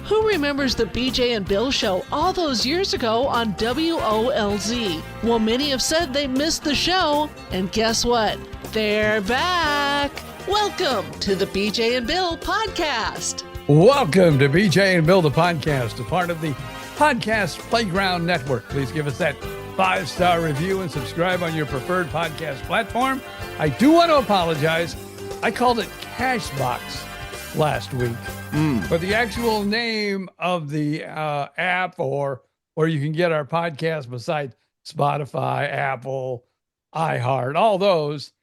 Who remembers the BJ and Bill show all those years ago on WOLZ? Well, many have said they missed the show, and guess what? They're back. Welcome to the BJ and Bill podcast. Welcome to BJ and Bill, the podcast, a part of the Podcast Playground Network. Please give us that 5-star review and subscribe on your preferred podcast platform. I do want to apologize. I called it Cashbox last week, but the actual name of the app or where you can get our podcast besides Spotify, Apple, iHeart, all those,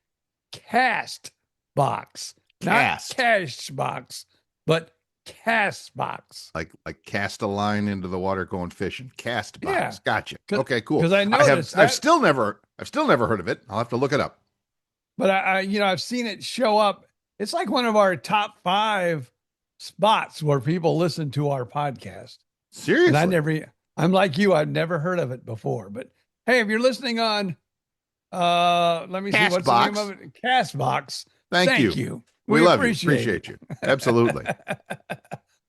Castbox, not Cashbox, but Castbox. Like cast a line into the water going fishing. Castbox. Yeah. Gotcha. Okay, cool. Because I noticed I've still never heard of it. I'll have to look it up. But I've seen it show up. It's like one of our top 5 spots where people listen to our podcast. Seriously? And I'm like you. I've never heard of it before. But hey, if you're listening on, let me see what's the name of it. Castbox. Thank you. We love you. Appreciate you. Absolutely.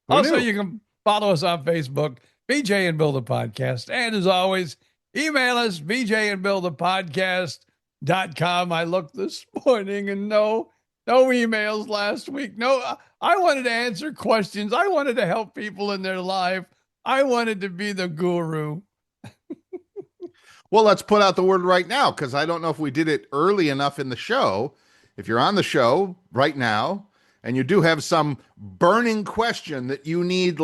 Also, you can follow us on Facebook, BJ and Bill the Podcast. And as always, email us, bjandbillthepodcast.com. I looked this morning and no emails last week. No, I wanted to answer questions. I wanted to help people in their life. I wanted to be the guru. Well, let's put out the word right now, because I don't know if we did it early enough in the show. If you're on the show right now and you do have some burning question that you need,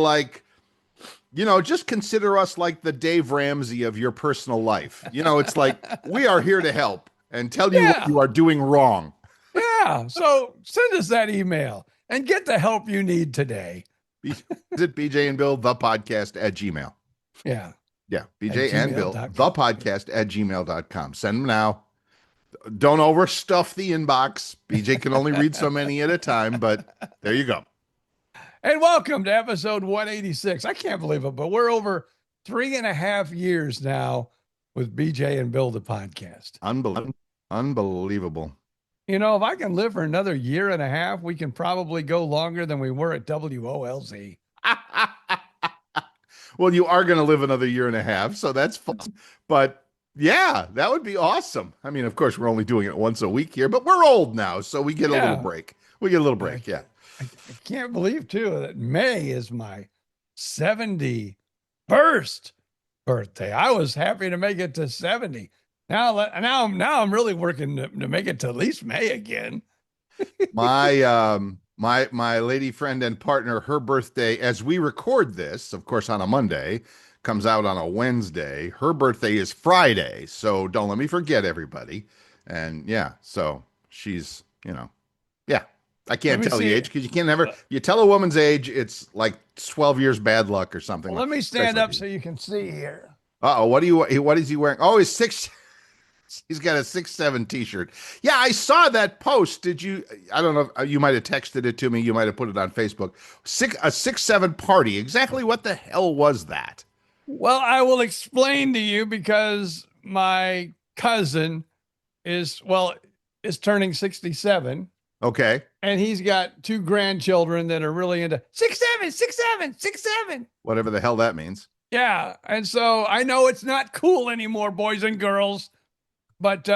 just consider us like the Dave Ramsey of your personal life. It's like we are here to help and tell you what you are doing wrong. Yeah. So send us that email and get the help you need today. Is it BJ and Bill, the podcast at Gmail? Yeah. Yeah. BJ and Bill, the podcast at gmail.com. Send them now. Don't overstuff the inbox. BJ can only read so many at a time, but there you go. And welcome to episode 186. I can't believe it, but we're over 3.5 years now with BJ and Bill, the podcast. Unbelievable. If I can live for another 1.5 years, we can probably go longer than we were at WOLZ. Well, you are going to live another 1.5 years, so that's fun. But yeah, that would be awesome. I mean, of course, we're only doing it once a week here, but we're old now, so we get a little break. Yeah. I can't believe, too, that May is my 71st birthday. I was happy to make it to 70. Now I'm really working to make it to at least May again. My lady friend and partner, her birthday, as we record this, of course, on a Monday, comes out on a Wednesday. Her birthday is Friday, so don't let me forget, everybody. And yeah, so she's, I can't tell the age because you tell a woman's age, it's like 12 years bad luck or something. Well, let me stand up so you can see here. What is he wearing? Oh, he's got a 6'7" t-shirt. Yeah, I saw that post. Did you? I don't know. You might have texted it to me. You might have put it on Facebook. A 6'7" party. Exactly what the hell was that? Well, I will explain to you because my cousin is turning 67. Okay. And he's got 2 grandchildren that are really into 6'7". Whatever the hell that means. Yeah. And so I know it's not cool anymore, boys and girls. But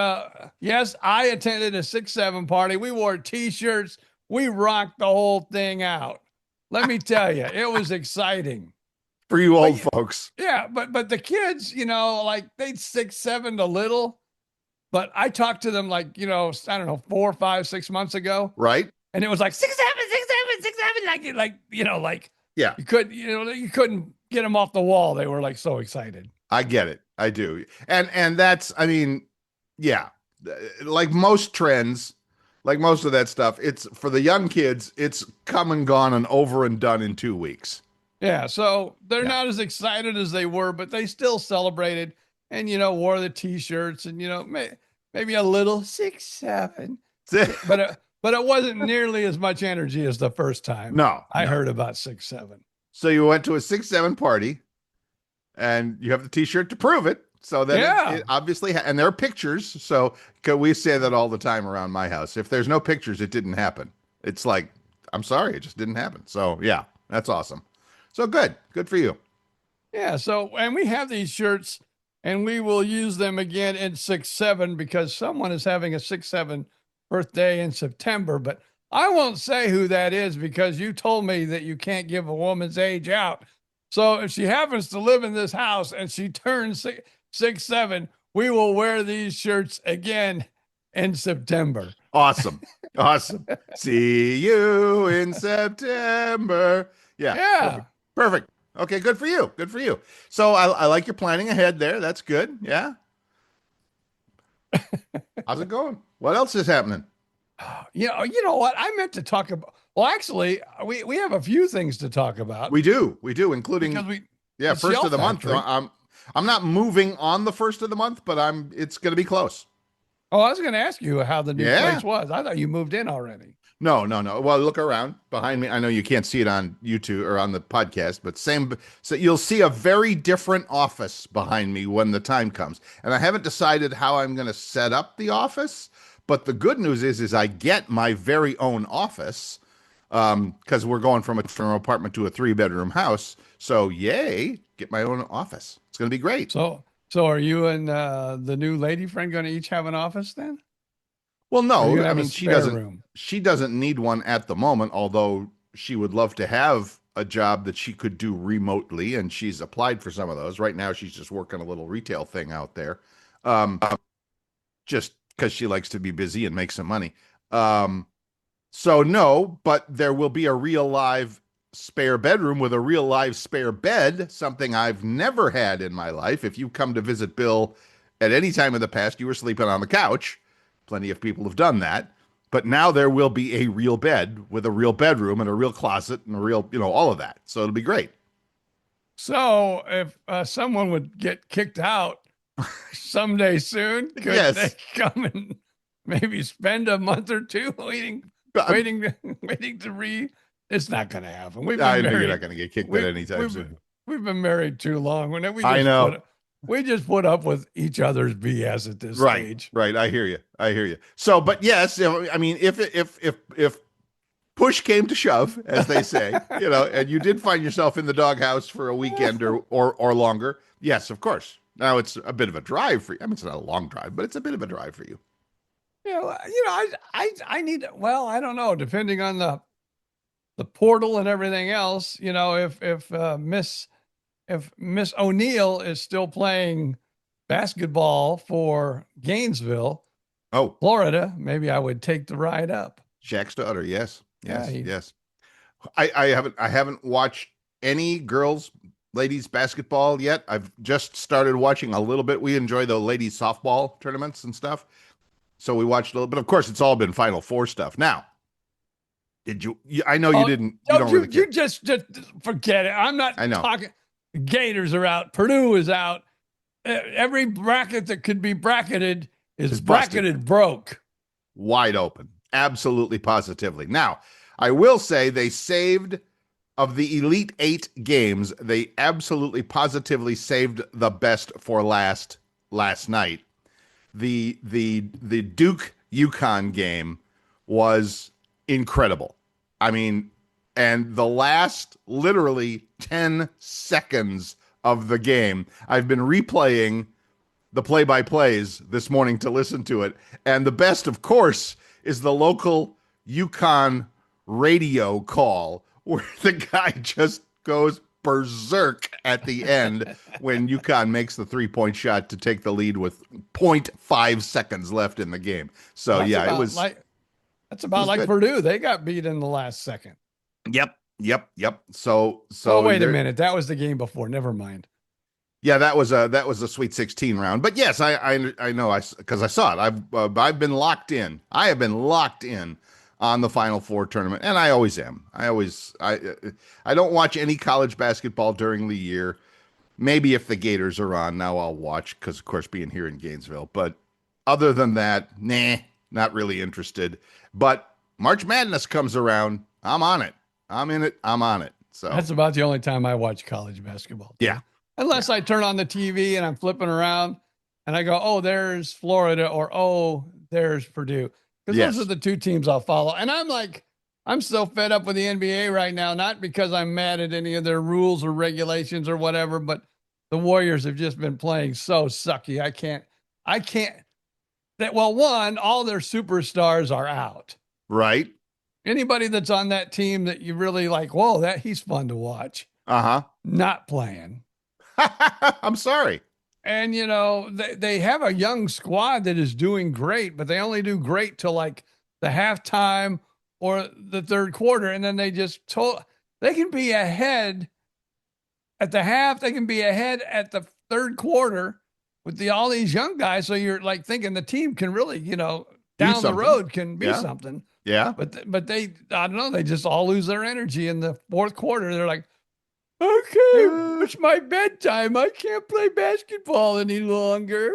yes, I attended a 6'7" party. We wore T-shirts. We rocked the whole thing out. Let me tell you, it was exciting. For you old folks. Yeah, but the kids, they'd 6'7" a little. But I talked to them 4, 5, 6 months ago. Right. And it was like 6'7", yeah. You couldn't get them off the wall. They were so excited. I get it. I do. And that's, yeah, like most trends, like most of that stuff, it's for the young kids, it's come and gone and over and done in 2 weeks. Yeah. So they're not as excited as they were, but they still celebrated and, wore the T-shirts and, maybe a little 6'7", but it wasn't nearly as much energy as the first time. I heard about 6'7". So you went to a 6'7" party and you have the T-shirt to prove it. So then it obviously, and there are pictures. So we say that all the time around my house. If there's no pictures, it didn't happen. It's like, I'm sorry, it just didn't happen. So yeah, that's awesome. So good for you. Yeah. So, and we have these shirts and we will use them again in 6/7 because someone is having a 6/7 birthday in September, but I won't say who that is because you told me that you can't give a woman's age out. So if she happens to live in this house and she turns 6/7, we will wear these shirts again in September. Awesome. Awesome. See you in September. Yeah. Yeah. Perfect. Okay. Good for you. Good for you. So I like your planning ahead there. That's good. Yeah. How's it going? What else is happening? You know what? I meant to talk about. Well, actually, we have a few things to talk about. We do, including first of the month. I'm not moving on the first of the month, but it's going to be close. Oh, I was going to ask you how the new place was. I thought you moved in already. No. Well, look around behind me. I know you can't see it on YouTube or on the podcast, but so you'll see a very different office behind me when the time comes. And I haven't decided how I'm going to set up the office. But the good news is I get my very own office because we're going from an apartment to a 3-bedroom house. So yay, get my own office. It's going to be great. So are you and the new lady friend going to each have an office then? Well, no, I mean, she doesn't need one at the moment, although she would love to have a job that she could do remotely. And she's applied for some of those. Right now, she's just working a little retail thing out there. Just because she likes to be busy and make some money. So no, but there will be a real live spare bedroom with a real live spare bed, something I've never had in my life. If you come to visit Bill at any time in the past, you were sleeping on the couch. Plenty of people have done that. But now there will be a real bed with a real bedroom and a real closet and a real, all of that. So it'll be great. So if someone would get kicked out someday soon, could they come and maybe spend a month or two waiting to read? It's not going to happen. I know you're not going to get kicked out anytime soon. We've been married too long. I know. We just put up with each other's BS at this stage. Right. I hear you. So, but yes, I mean, if push came to shove, as they say, and you did find yourself in the doghouse for a weekend or longer, yes, of course. Now it's a bit of a drive for you. I mean, it's not a long drive, but it's a bit of a drive for you. Yeah, I need. Well, I don't know. Depending on the portal and everything else, if Miss O'Neill is still playing basketball for Gainesville, Florida, maybe I would take the ride up. Shaq's daughter, yes. I haven't watched any ladies basketball yet. I've just started watching a little bit. We enjoy the ladies softball tournaments and stuff. So we watched a little bit. Of course, it's all been Final Four stuff. Now, did you? I know you didn't. You just forget it. I'm not talking. Gators are out. Purdue is out. Every bracket that could be bracketed is bracketed broke. Wide open. Absolutely, positively. Now, I will say they saved, of the Elite 8 games, they absolutely positively saved the best for last night. The Duke UConn game was incredible. I mean, and the last literally 10 seconds of the game, I've been replaying the play-by-plays this morning to listen to it. And the best, of course, is the local UConn radio call where the guy just goes berserk at the end when UConn makes the 3-point shot to take the lead with 0.5 seconds left in the game. So that's about like good. Purdue. They got beat in the last second. Yep. So wait a minute. That was the game before. Never mind. Yeah, that was a Sweet 16 round. But yes, I know because I saw it. I've been locked in. I have been locked in on the Final Four tournament, and I always am. I don't watch any college basketball during the year. Maybe if the Gators are on, now I'll watch because, of course, being here in Gainesville. But other than that, not really interested. But March Madness comes around, I'm on it. I'm in it. I'm on it. So that's about the only time I watch college basketball. Yeah. Unless I turn on the TV and I'm flipping around and I go, oh, there's Florida, or oh, there's Purdue. Because those are the two teams I'll follow. And I'm like I'm so fed up with the NBA right now, not because I'm mad at any of their rules or regulations or whatever, but the Warriors have just been playing so sucky. I can't well, one, all their superstars are out. Right. Anybody that's on that team that you really like, whoa, that he's fun to watch. Not playing. I'm sorry. And, they have a young squad that is doing great, but they only do great till like the halftime or the third quarter. And then they they can be ahead at the half. They can be ahead at the third quarter with all these young guys. So you're like thinking the team can really, down the road can be something. Yeah. But they, I don't know, they just all lose their energy in the fourth quarter. They're like, okay, it's my bedtime. I can't play basketball any longer.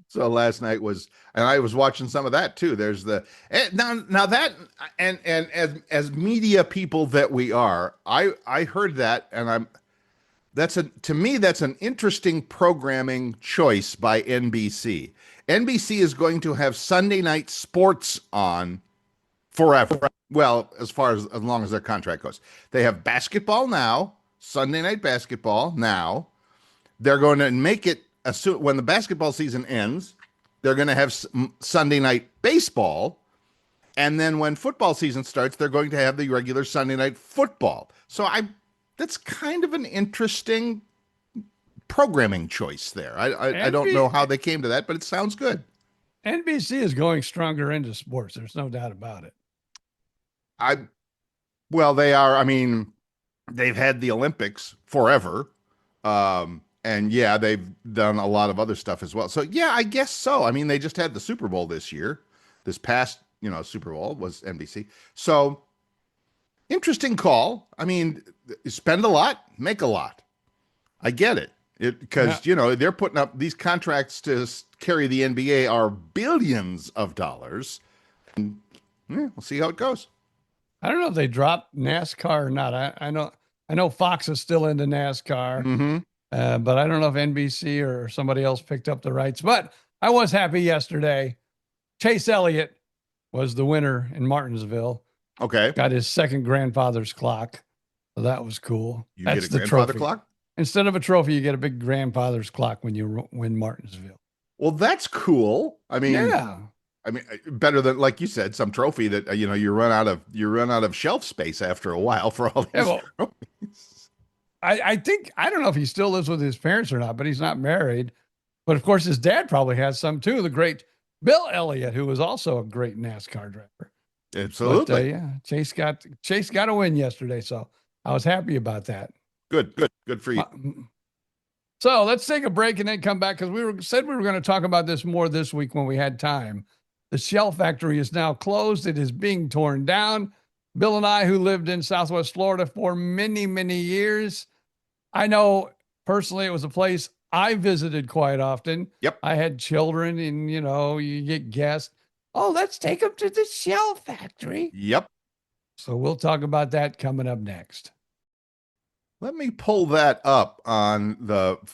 So last night and I was watching some of that too. There's now that, and as media people that we are, I heard that, and to me, that's an interesting programming choice by NBC. NBC is going to have Sunday night sports on forever. Well, as long as their contract goes. They have basketball now, Sunday night basketball now. They're going to make it when the basketball season ends, they're going to have Sunday night baseball. And then when football season starts, they're going to have the regular Sunday night football. So that's kind of an interesting programming choice there. I don't know how they came to that, but it sounds good. NBC is going stronger into sports. There's no doubt about it. Well, they are. I mean, they've had the Olympics forever. And yeah, they've done a lot of other stuff as well. So yeah, I guess so. I mean, they just had the Super Bowl this year. This past, Super Bowl was NBC. So interesting call. I mean, spend a lot, make a lot. I get it. Because, they're putting up these contracts to carry the NBA are billions of dollars. And, we'll see how it goes. I don't know if they dropped NASCAR or not. I know Fox is still into NASCAR. Mm-hmm. But I don't know if NBC or somebody else picked up the rights. But I was happy yesterday. Chase Elliott was the winner in Martinsville. Okay. Got his second grandfather's clock. So that was cool. That's get a grandfather clock? Instead of a trophy, you get a big grandfather's clock when you win Martinsville. Well, that's cool. I mean, yeah. I mean, better than, like you said, some trophy that, you run out of shelf space after a while for all these trophies. I think, I don't know if he still lives with his parents or not, but he's not married. But of course, his dad probably has some too. The great Bill Elliott, who was also a great NASCAR driver. Absolutely. But, Chase got a win yesterday. So I was happy about that. Good for you. So let's take a break and then come back, because we said we were going to talk about this more this week when we had time. The Shell factory is now closed. It is being torn down. Bill and I, who lived in Southwest Florida for many, many years, I know personally it was a place I visited quite often. Yep. I had children and, you get guests. Oh, let's take them to the Shell factory. Yep. So we'll talk about that coming up next. Let me pull that up on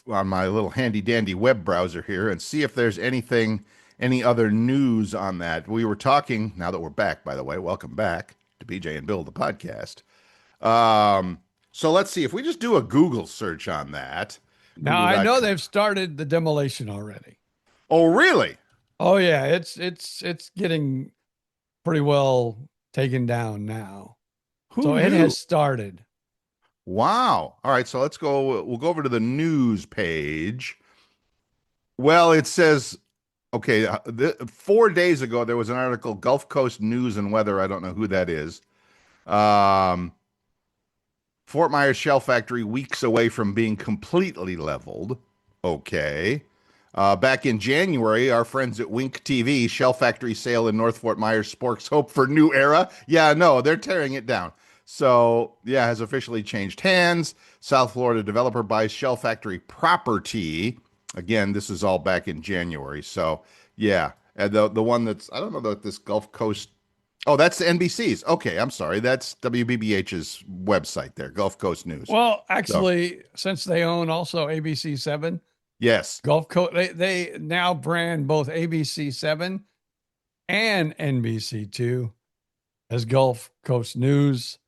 my little handy dandy web browser here and see if there's any other news on that. We were talking, now that we're back, by the way, welcome back to BJ and Bill, the podcast. So let's see if we just do a Google search on that. Now, I know they've started the demolition already. Oh, really? Oh yeah. It's getting pretty well taken down now. So it has started. Wow. All right. So we'll go over to the news page. Well, it says, okay, 4 days ago, there was an article, Gulf Coast News and Weather. I don't know who that is. Fort Myers Shell Factory weeks away from being completely leveled. Okay. Back in January, our friends at Wink TV, Shell Factory sale in North Fort Myers sparks hope for new era. Yeah, no, they're tearing it down. So, yeah, has officially changed hands. South Florida developer buys Shell Factory property. Again, this is all back in January. So, yeah, the one that's, I don't know that this Gulf Coast. Oh, that's the NBC's. Okay, I'm sorry. That's WBBH's website there, Gulf Coast News. Well, actually, since they own also ABC7. Yes. Gulf Coast, they now brand both ABC7 and NBC2 as Gulf Coast News.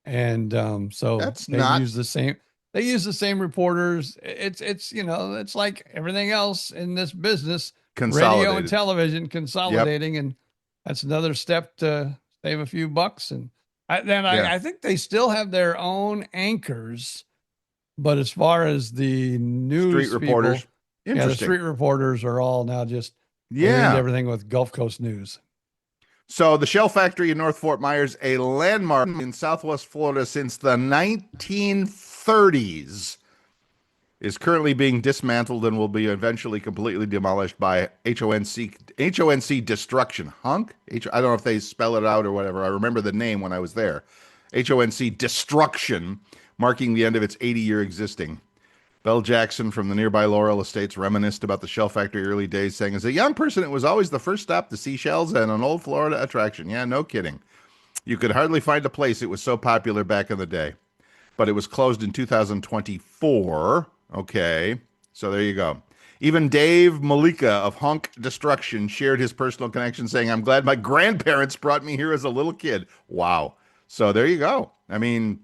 And so That's they not use the same. They use the same reporters. It's it's like everything else in this business, radio and consolidated. television Yep. consolidating, and that's another step to save a few bucks. And Yeah. I think they still have their own anchors, but as far as the Street news people, reporters. yeah, the Interesting. street reporters are all now just they're into Yeah. everything with Gulf Coast News. So the Shell Factory in North Fort Myers, a landmark in Southwest Florida since the 1930s, is currently being dismantled and will be eventually completely demolished by HONC Destruction. I don't know if they spell it out or whatever. I remember the name when I was there. HONC Destruction, marking the end of its 80-year existing. Belle Jackson from the nearby Laurel Estates reminisced about the Shell Factory early days, saying, as a young person, it was always the first stop to see shells and an old Florida attraction. Yeah, no kidding. You could hardly find a place. It was so popular back in the day. But it was closed in 2024. Okay, so there you go. Even Dave Malika of Honk Destruction shared his personal connection, saying, I'm glad my grandparents brought me here as a little kid. Wow. So there you go. I mean,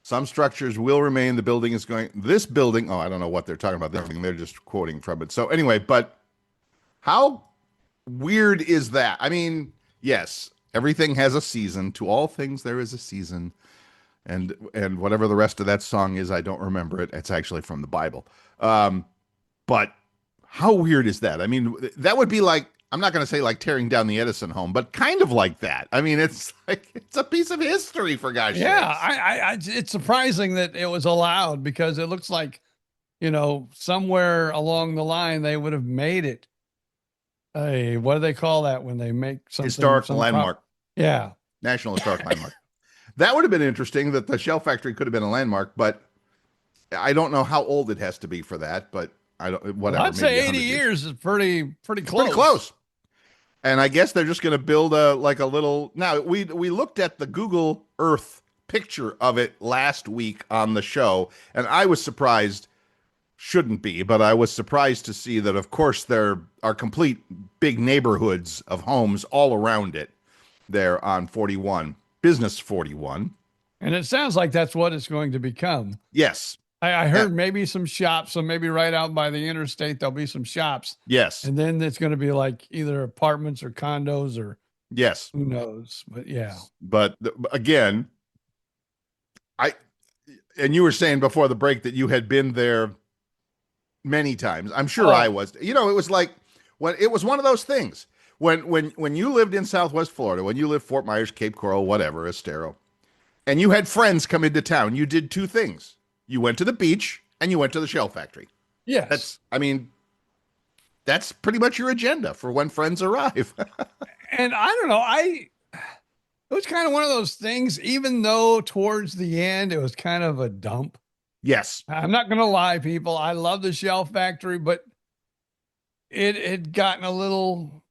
some structures will remain. This building, oh, I don't know what they're talking about. They're just quoting from it. So anyway, but how weird is that? I mean, yes, everything has a season. To all things, there is a season. And whatever the rest of that song is, I don't remember it. It's actually from the Bible. But how weird is that? I mean, that would be like, I'm not going to say like tearing down the Edison home, but kind of like that. I mean, it's like, it's a piece of history, for gosh Yeah, sakes. it's surprising that it was allowed because it looks like, somewhere along the line they would have made it a, what do they call that when they make something Historic landmark. Yeah. National Historic Landmark. That would have been interesting that the Shell Factory could have been a landmark, but I don't know how old it has to be for that, but I don't, Well, whatever. I'd say maybe 80 100 years is pretty close. Pretty close. And I guess they're just going to build a little. Now we looked at the Google Earth picture of it last week on the show, and I was surprised. Shouldn't be, but I was surprised to see that. Of course, there are complete big neighborhoods of homes all around it. There on 41, Business 41. And it sounds like that's what it's going to become. Yes. I heard maybe some shops, so maybe right out by the interstate there'll be some shops. Yes. And then it's going to be like either apartments or condos or Yes. who knows. But yeah. But again, and you were saying before the break that you had been there many times. I'm sure I was. It was like when it was one of those things. When you lived in Southwest Florida, when you lived Fort Myers, Cape Coral, whatever, Estero, and you had friends come into town, you did two things. You went to the beach and you went to the Shell Factory. Yes. That's pretty much your agenda for when friends arrive. And I don't know, it was kind of one of those things, even though towards the end it was kind of a dump. Yes. I'm not going to lie, people. I love the Shell Factory, but it had gotten a little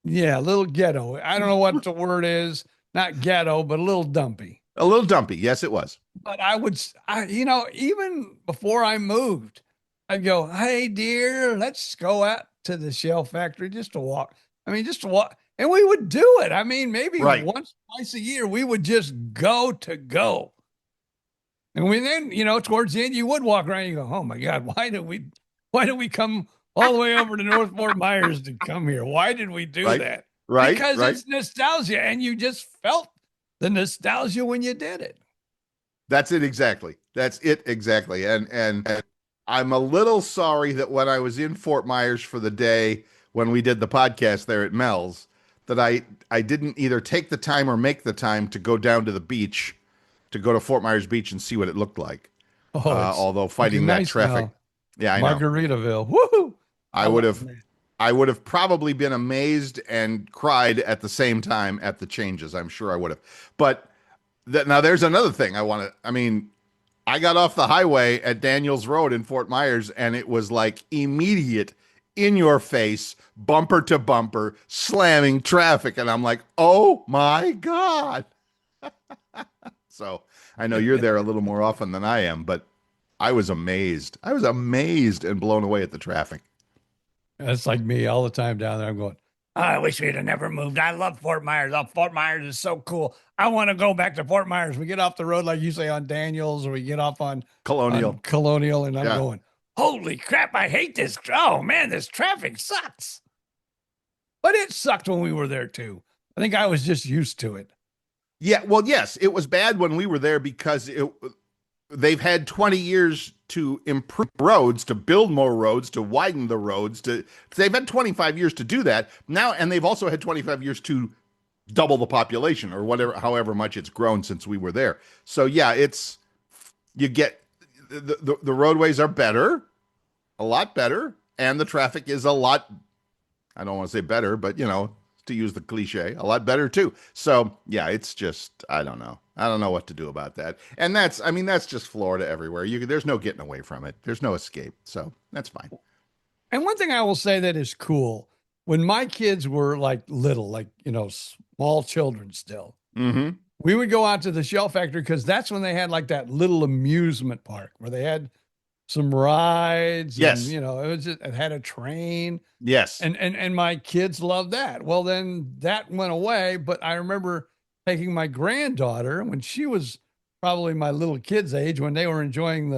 ghetto. I don't know what the word is. Not ghetto, but a little dumpy. A little dumpy. Yes, it was. But even before I moved, I'd go, hey, dear, let's go out to the Shell Factory just to walk. And we would do it. Maybe once, twice a year, we would just go. And then, towards the end, you would walk around and you go, oh my God, why did we come all the way over to North Fort Myers to come here? Why did we do that? Right. Because it's nostalgia, and you just felt the nostalgia when you did it. That's it exactly. And I'm a little sorry that when I was in Fort Myers for the day when we did the podcast there at Mel's, that I didn't either take the time or make the time to go down to the beach, to go to Fort Myers Beach and see what it looked like. Although fighting that traffic. Now. Yeah, I know. Margaritaville. Woohoo! I would have probably been amazed and cried at the same time at the changes. I'm sure I would have. But now there's another thing I got off the highway at Daniels Road in Fort Myers, and it was like immediate, in your face, bumper to bumper, slamming traffic. And I'm like, oh my God. So I know you're there a little more often than I am, but I was amazed. And blown away at the traffic. That's like me all the time down there. I'm going, I wish we'd have never moved. I love Fort Myers. Oh, Fort Myers is so cool. I want to go back to Fort Myers. We get off the road, like you say, on Daniels, or we get off on Colonial, and I'm going, holy crap, I hate this. Oh, man, this traffic sucks. But it sucked when we were there, too. I think I was just used to it. Yeah, well, yes, it was bad when we were there because they've had 20 years to improve roads, to build more roads, to widen the roads. They've had 25 years to do that now, and they've also had 25 years to double the population or whatever, however much it's grown since we were there. So yeah, you get the roadways are better, a lot better, and the traffic is a lot. I don't want to say better, but to use the cliche, a lot better too. So yeah, it's just, I don't know what to do about that. And that's just Florida everywhere. There's no getting away from it. There's no escape. So that's fine. And one thing I will say that is cool, when my kids were like little, like, small children still, we would go out to the Shell Factory because that's when they had like that little amusement park where they had some rides. Yes. And, it had a train. Yes. And my kids loved that. Well, then that went away. But I remember taking my granddaughter when she was probably my little kid's age, when they were enjoying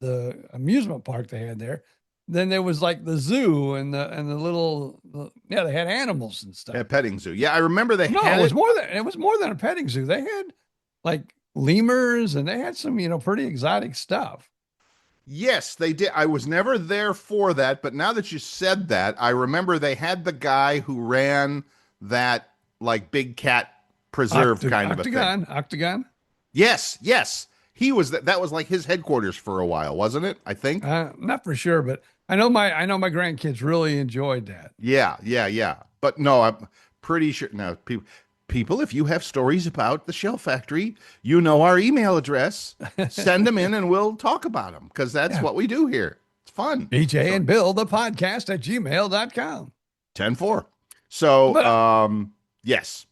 the amusement park they had there. Then there was like the zoo and the they had animals and stuff. A petting zoo. Yeah, I remember they had it was more than a petting zoo. They had like lemurs and they had some, pretty exotic stuff. Yes, they did. I was never there for that, but now that you said that, I remember they had the guy who ran that like big cat preserve kind of a thing. Octagon. Yes. He was that was like his headquarters for a while, wasn't it? I think. Not for sure, but I know my grandkids really enjoyed that. Yeah. But no, I'm pretty sure now people, if you have stories about the Shell Factory, our email address. Send them in and we'll talk about them because that's what we do here. It's fun. BJ and Bill, the podcast at gmail.com. 10-4. So, yes.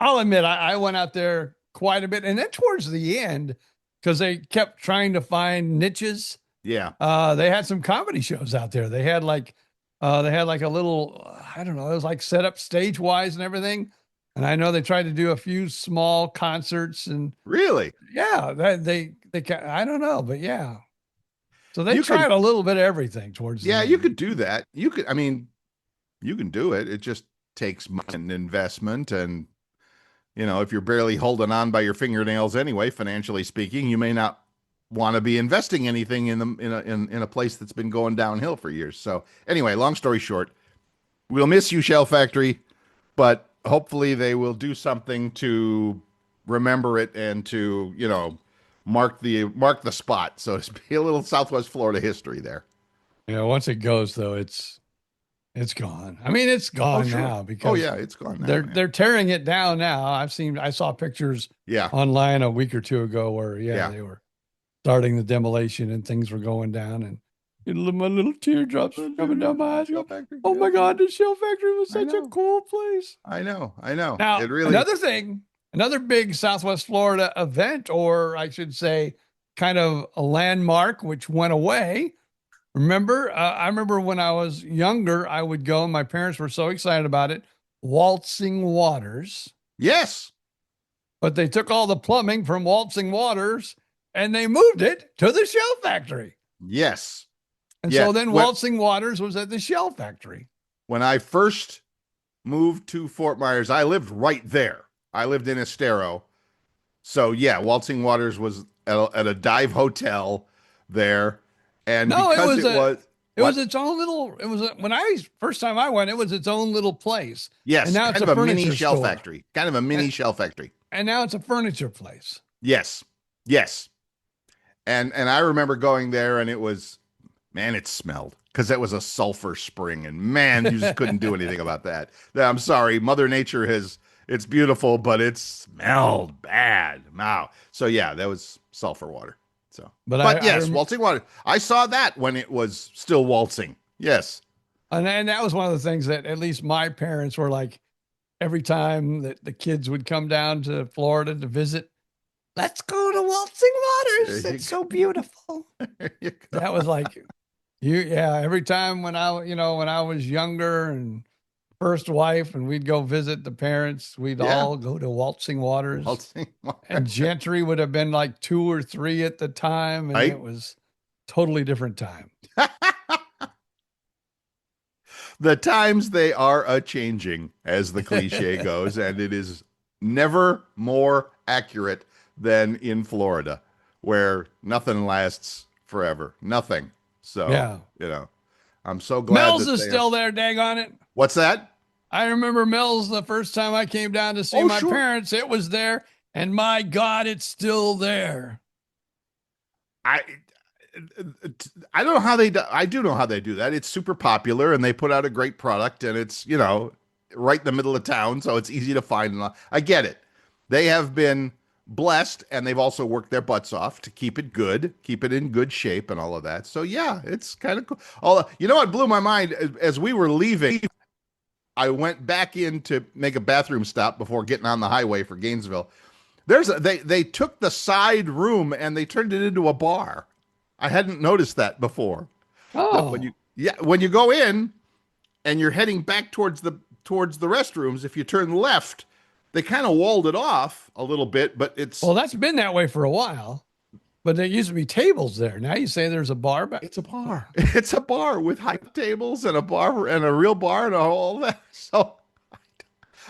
I'll admit, I went out there quite a bit. And then towards the end, because they kept trying to find niches. Yeah. They had some comedy shows out there. They had like a little, I don't know, it was like set up stage wise and everything. And I know they tried to do a few small concerts and really, yeah, they I don't know, but yeah. So they tried a little bit of everything towards the end. You could do that. You can do it. It just takes money and investment. And, if you're barely holding on by your fingernails anyway, financially speaking, you may not want to be investing anything in a place that's been going downhill for years. So anyway, long story short, we'll miss you, Shell Factory, but hopefully they will do something to remember it and to, mark the spot. So it's a little Southwest Florida history there. Once it goes though, it's gone. I mean, it's gone now because it's gone now. They're tearing it down now. I saw pictures online a week or two ago where they were starting the demolition and things were going down and my little teardrops coming down my eyes. Oh my God, the Shell Factory was such a cool place. I know. Now, another big Southwest Florida event, or I should say kind of a landmark, which went away. Remember, I remember when I was younger, I would go, and my parents were so excited about it, Waltzing Waters. Yes. But they took all the plumbing from Waltzing Waters and they moved it to the Shell Factory. Yes. And so then Waltzing Waters was at the Shell Factory. When I first moved to Fort Myers, I lived right there. I lived in Estero. So yeah, Waltzing Waters was at a dive hotel there. And it was its own little, first time I went, it was its own little place. Yes. And now it's a mini shell factory, kind of a mini shell factory. And now it's a furniture place. Yes. And I remember going there and it smelled because that was a sulfur spring and man, you just couldn't do anything about that. I'm sorry. Mother Nature it's beautiful, but it smelled bad. Wow. So yeah, that was sulfur water. So, but yes, Waltzing Water. I saw that when it was still waltzing. Yes. And that was one of the things that at least my parents were like, every time that the kids would come down to Florida to visit, let's go to Waltzing Waters. It's so beautiful. That was like, every time when I was younger and first wife, and we'd go visit the parents. We'd Yeah. all go to Waltzing Waters. Waltzing And Gentry would have been like 2 or 3 at the time, and Right. it was totally different time. The times they are a changing, as the cliche goes, and it is never more accurate than in Florida, where nothing lasts forever. Nothing. So, Yeah. I'm so glad Mel's that is still there, dang on it. What's that? I remember Mel's the first time I came down to see my parents. It was there, and my God, it's still there. I don't know how they do. I do know how they do that. It's super popular, and they put out a great product, and it's right in the middle of town, so it's easy to find. I get it. They have been blessed, and they've also worked their butts off to keep it good, keep it in good shape, and all of that. So yeah, it's kind of cool. What blew my mind as we were leaving, I went back in to make a bathroom stop before getting on the highway for Gainesville. They took the side room and they turned it into a bar. I hadn't noticed that before. Oh, when you go in and you're heading back towards the restrooms, if you turn left, they kind of walled it off a little bit, but that's been that way for a while. But there used to be tables there. Now you say there's a bar, but it's a bar. It's a bar with high tables and a bar and a real bar and all that. So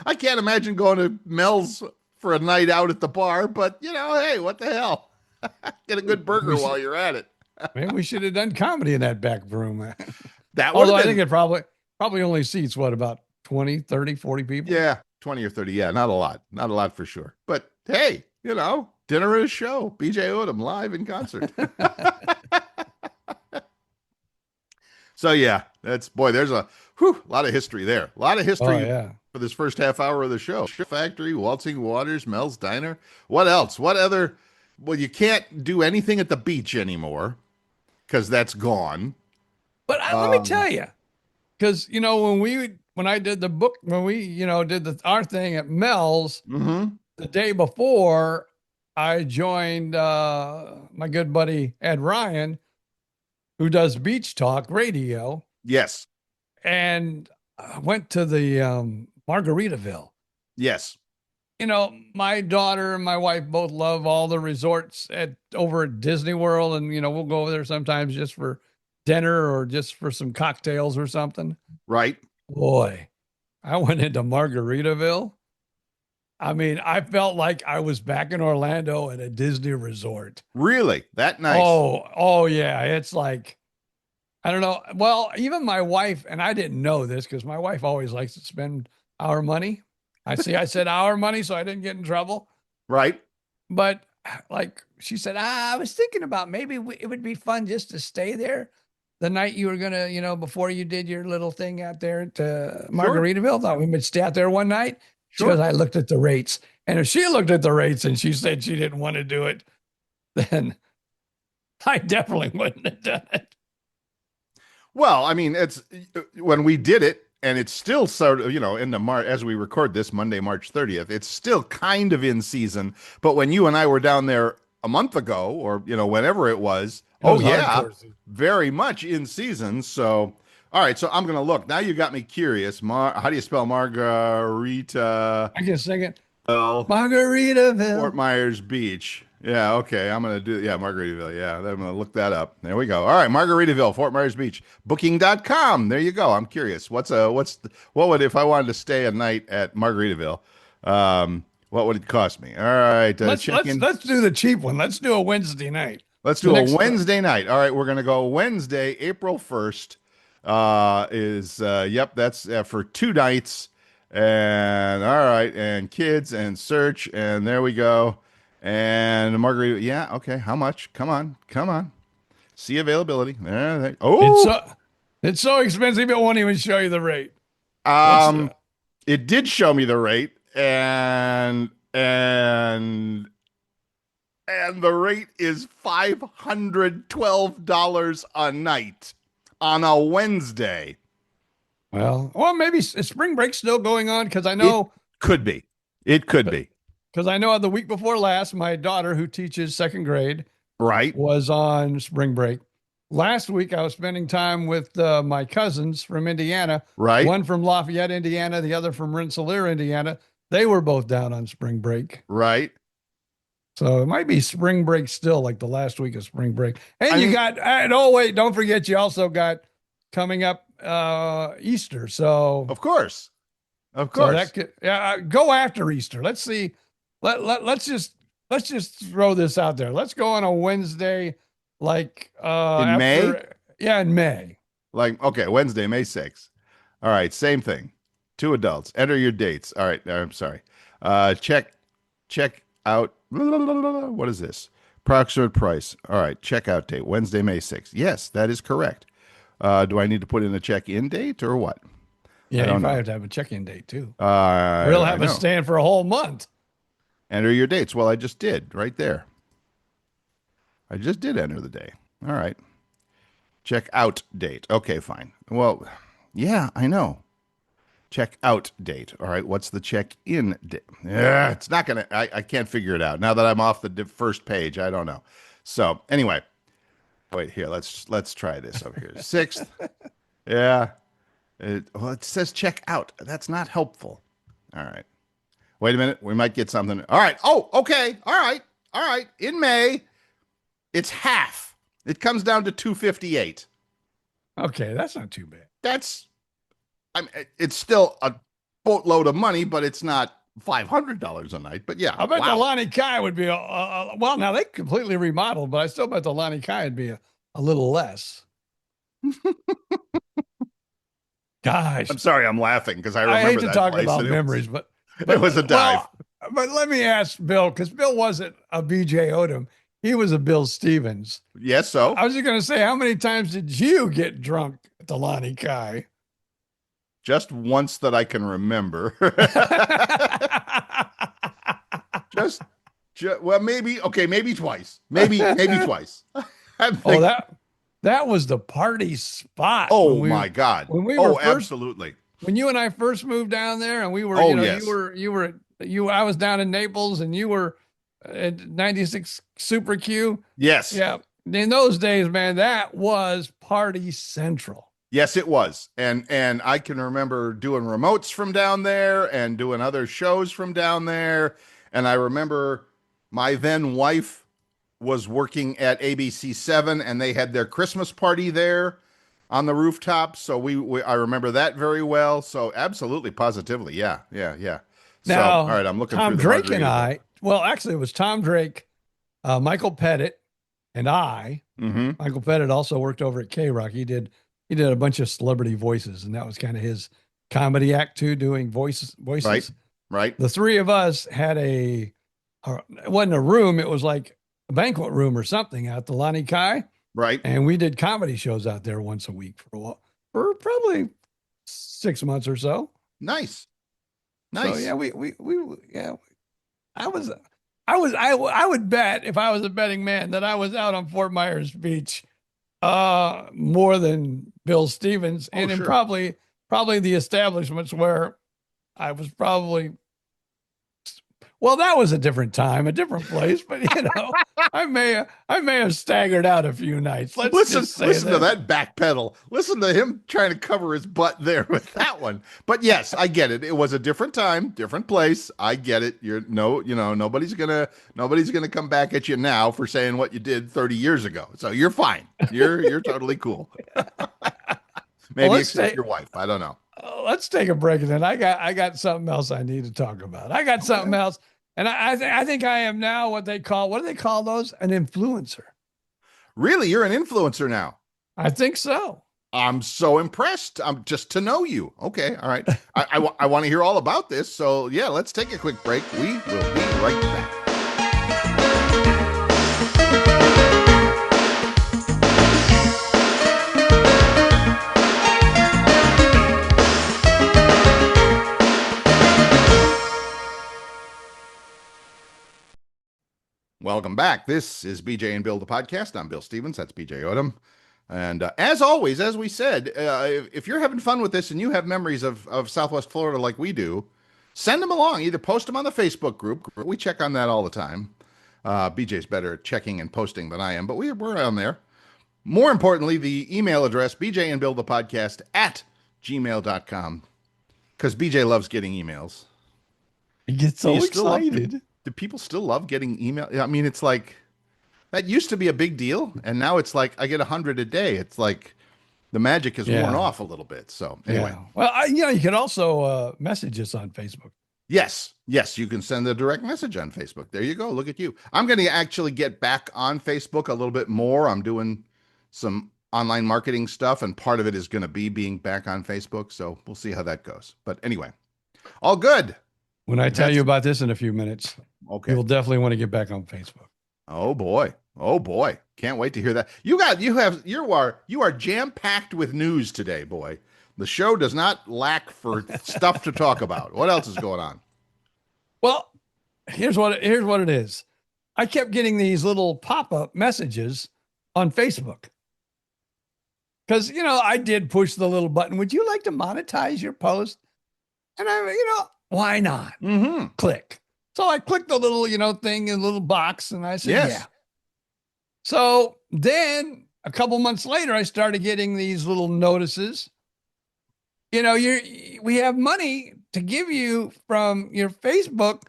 I can't imagine going to Mel's for a night out at the bar, but hey, what the hell? Get a good burger while you're at it. Maybe we should have done comedy in that back room. Although I think it probably only seats about 20, 30, 40 people. Yeah, 20 or 30. Yeah, not a lot for sure. But hey, dinner at a show. BJ Odom live in concert. So yeah, there's a lot of history there. A lot of history for this first half hour of the show. Factory, Waltzing Waters, Mel's Diner. What else? What other? Well, you can't do anything at the beach anymore because that's gone. But let me tell you, because when I did the book, when we did our thing at Mel's, the day before, I joined my good buddy Ed Ryan, who does Beach Talk Radio. Yes. And I went to the Margaritaville. Yes. My daughter and my wife both love all the resorts over at Disney World. And, we'll go over there sometimes just for dinner or just for some cocktails or something. Right. Boy, I went into Margaritaville. I mean, I felt like I was back in Orlando at a Disney resort. Really? That nice? Oh yeah. It's like, I don't know. Well, even my wife, and I didn't know this because my wife always likes to spend our money. I said our money, so I didn't get in trouble. Right. But like she said, I was thinking about maybe it would be fun just to stay there the night you were going to, before you did your little thing out there at Margaritaville. Thought we would stay out there one night. She goes, I looked at the rates. And if she looked at the rates and she said she didn't want to do it, then I definitely wouldn't have done it. Well, I mean, it's when we did it, and it's still sort of, in the March, as we record this Monday, March 30th, it's still kind of in season. But when you and I were down there a month ago, or, whenever it was, very much in season. So, all right. So I'm going to look. Now you got me curious. How do you spell Margarita? I can sing it. Margaritaville. Fort Myers Beach. Yeah, okay. I'm going to do, Margaritaville. Yeah, I'm going to look that up. There we go. All right, Margaritaville, Fort Myers Beach. Booking.com. There you go. I'm curious. What would, if I wanted to stay a night at Margaritaville, what would it cost me? All right. Let's do the cheap one. Let's do a Wednesday night. Let's do a Wednesday night. All right, we're going to go Wednesday, April 1st. That's for 2 nights. And all right, and kids and search, and there we go. And Margarita, yeah, okay. How much? Come on. See availability. It's so expensive it won't even show you the rate. It did show me the rate, and the rate is $512 a night on a Wednesday. Well, maybe is spring break still going on? Because I know it could be. Because I know the week before last, my daughter, who teaches second grade, right, was on spring break. last week I was spending time with my cousins from Indiana, Right. one from Lafayette, Indiana, the other from Rensselaer, Indiana. They were both down on spring break. Right. So it might be spring break still, like the last week of spring break. And I you mean- got, and oh, wait, don't forget, you also got coming up Easter. So, Of course. Of so course. that could, go after Easter. Let's see. Let's just throw this out there. Let's go on a Wednesday, like In May? Yeah, in May. Like, okay, Wednesday, May 6th. All right, same thing. 2 adults. Enter your dates. All right, I'm sorry. Check out. What is this? Approximate price. All right, checkout date, Wednesday, May 6th. Yes, that is correct. Do I need to put in a check-in date or what? Yeah, you don't probably know. have to have a check-in date too. We'll I have a know. stand for a whole month. Enter your dates. Well, I just did right there. I just did enter the day. All right. Check out date. Okay, fine. Well, yeah, I know. Check out date. All right. What's the check in date? Yeah, it's not going to, I can't figure it out. Now that I'm off the first page, I don't know. So anyway, wait here. Let's try this over here. 6th. Yeah. It says check out. That's not helpful. All right. Wait a minute. We might get something. All right. Oh, okay. All right. All right. In May, it's half. It comes down to $258. Okay, that's not too bad. It's still a boatload of money, but it's not $500 a night. But yeah, I bet wow. the Lonnie Kai would be well. Now they completely remodeled, but I still bet the Lonnie Kai would be a little less. Gosh, I'm sorry, I'm laughing because I I remember hate to that talk place, about and memories, but it was a dive. Well, but let me ask Bill, because Bill wasn't a BJ Odom; he was a Bill Stevens. Yes, so I was just going to say, how many times did you get drunk at the Lonnie Kai? just once that I can remember. Well, maybe twice. Maybe twice. That was the party spot. Oh my God! When we were absolutely. When you and I first moved down there, and we were, yes. I was down in Naples, and you were at 96 Super Q. Yes. Yeah. In those days, man, that was party central. Yes, it was. And I can remember doing remotes from down there and doing other shows from down there. And I remember my then wife was working at ABC7, and they had their Christmas party there on the rooftop. So I remember that very well. So absolutely, positively. Yeah. Now, so, all right, I'm looking Tom through the Drake and margarita. well, actually, it was Tom Drake, Michael Pettit, and I. Mm-hmm. Michael Pettit also worked over at K-Rock. He did a bunch of celebrity voices, and that was kind of his comedy act too, doing voices. Right. The three of us had it wasn't a room. It was like a banquet room or something out the Lonnie Kai. Right. And we did comedy shows out there once a week for probably 6 months or so. Nice. So yeah, I would bet, if I was a betting man, that I was out on Fort Myers Beach more than Bill Stevens, and in sure. probably the establishments where I was probably. Well, that was a different time, a different place, but I may have staggered out a few nights. Listen to that back pedal. Listen to him trying to cover his butt there with that one. But yes, I get it. It was a different time, different place. I get it. Nobody's gonna come back at you now for saying what you did 30 years ago. So you're fine. You're totally cool. Maybe except your wife. I don't know. Let's take a break, and then I got something else I need to talk about. I got something else, and I think I am now what do they call those? An influencer. Really, you're an influencer now? I think so. I'm so impressed. I'm just to know you. Okay, all right. I want to hear all about this. So yeah, let's take a quick break. We will be right back. Welcome back. This is BJ and Bill, the podcast. I'm Bill Stevens. That's BJ Odom. And as always, as we said, if you're having fun with this and you have memories of Southwest Florida like we do, send them along. Either post them on the Facebook group. We check on that all the time. BJ's better at checking and posting than I am, but we're on there. More importantly, the email address, BJ and Bill the podcast at gmail.com. Because BJ loves getting emails. He gets so excited. Do people still love getting email? I mean, it's like that used to be a big deal, and now it's like I get 100 a day. It's like the magic has worn off a little bit. So anyway, well, you can also message us on Facebook. Yes, you can send a direct message on Facebook. There you go. Look at you. I'm going to actually get back on Facebook a little bit more. I'm doing some online marketing stuff, and part of it is going to be being back on Facebook. So we'll see how that goes. But anyway, all good. When I tell you about this in a few minutes, okay, you'll definitely want to get back on Facebook. Oh boy. Can't wait to hear that. You are jam-packed with news today, boy. The show does not lack for stuff to talk about. What else is going on? Well, here's what it is. I kept getting these little pop-up messages on Facebook. Because, I did push the little button. Would you like to monetize your post? And why not? Mm-hmm. Click. So I clicked the little, thing in the little box, and I said, yes. Yeah. So then a couple months later, I started getting these little notices. We have money to give you from your Facebook,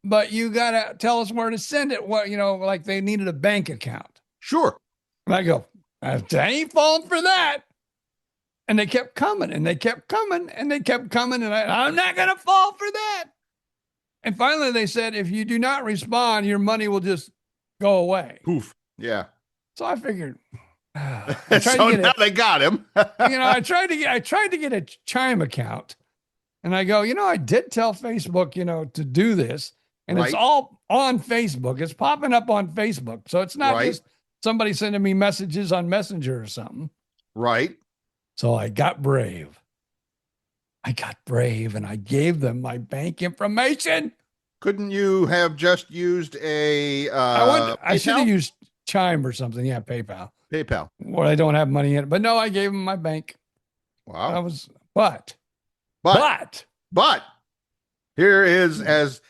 but you got to tell us where to send it. What, like they needed a bank account. Sure. And I go, I ain't falling for that. And they kept coming and they kept coming and they kept coming. And I'm not going to fall for that. And finally they said, if you do not respond, your money will just go away. Poof. Yeah. So I figured, so now they got him. I tried to get a Chime account, and I go, I did tell Facebook, to do this, and It's all on Facebook. It's popping up on Facebook, so it's not just somebody sending me messages on Messenger or something. Right. So I got brave. And I gave them my bank information. Couldn't you have just used a? I should have used Chime or something. Yeah, PayPal. Well, I don't have money in it, but no, I gave them my bank. Wow. But here is as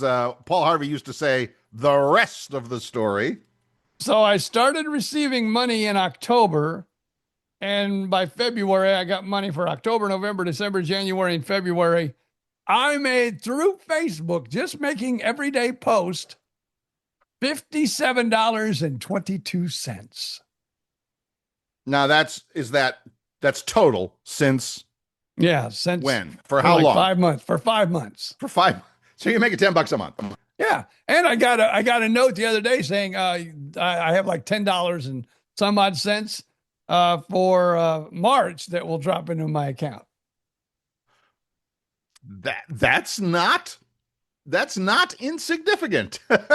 Paul Harvey used to say, the rest of the story. So I started receiving money in October, and by February I got money for October, November, December, January, and February. I made through Facebook, just making everyday post, $57.22. Now that's total since when? For how long? 5 months. For 5 months. So you're making $10 a month. Yeah. And I got a note the other day saying I have like $10 and some odd cents for March that will drop into my account. That's not insignificant. What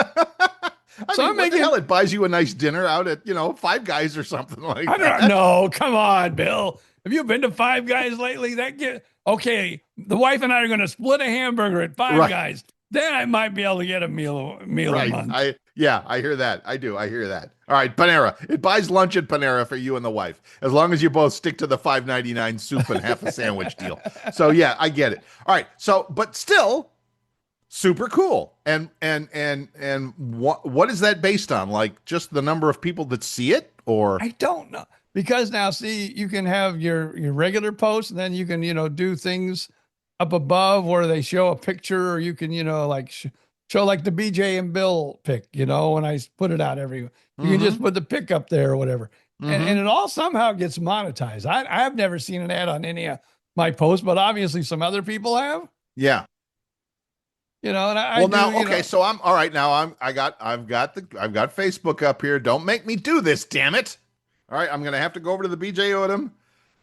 the hell? It buys you a nice dinner out at, Five Guys or something like that. I don't know. Come on, Bill. Have you been to Five Guys lately? Okay, the wife and I are going to split a hamburger at Five Guys. Then I might be able to get a meal a month. I hear that. I do. I hear that. All right, Panera. It buys lunch at Panera for you and the wife, as long as you both stick to the $5.99 soup and half a sandwich deal. So yeah, I get it. All right. So, but still, super cool. And what is that based on? Like just the number of people that see it, or I don't know, because now see, you can have your regular post, and then you can do things up above where they show a picture, or you can show like the BJ and Bill pic. When I put it out you can just put the pic up there or whatever, and it all somehow gets monetized. I've never seen an ad on any of my posts, but obviously some other people have. Yeah. And so I'm all right. Now I've got Facebook up here. Don't make me do this, damn it. All right, I'm gonna have to go over to the BJ Odom.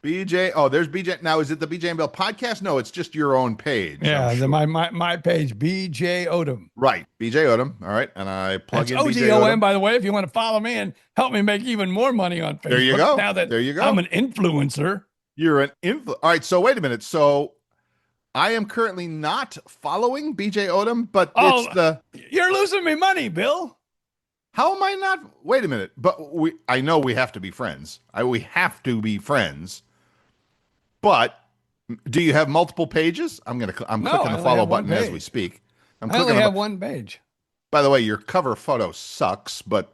There's BJ. Now, is it the BJ and Bill podcast? No, it's just your own page. Yeah, sure. my page, BJ Odom. Right, BJ Odom. All right, and I plug in BJ Odom, by the way, if you want to follow me and help me make even more money on Facebook. There you go. Now that I'm an influencer. You're an influencer. All right, so wait a minute. So I am currently not following BJ Odom, but you're losing me money, Bill. How am I not? Wait a minute. But I know we have to be friends. We have to be friends. But do you have multiple pages? I'm clicking the follow button as we speak. I only have one page. By the way, your cover photo sucks, but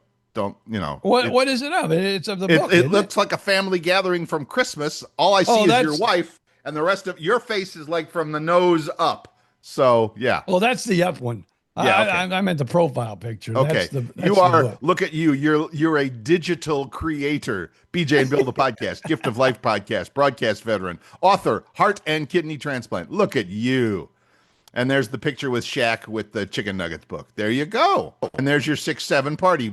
don't, What is it of? It's of the book. It looks like a family gathering from Christmas. All I see is your wife, and the rest of your face is like from the nose up. So yeah. Well, that's the up one. Yeah, okay. I meant the profile picture. Okay, that's you the are. book. Look at you. You're a digital creator. BJ and Bill the podcast, Gift of Life podcast, broadcast veteran, author, heart and kidney transplant. Look at you. And there's the picture with Shaq with the chicken nuggets book. There you go. And there's your 6-7 party.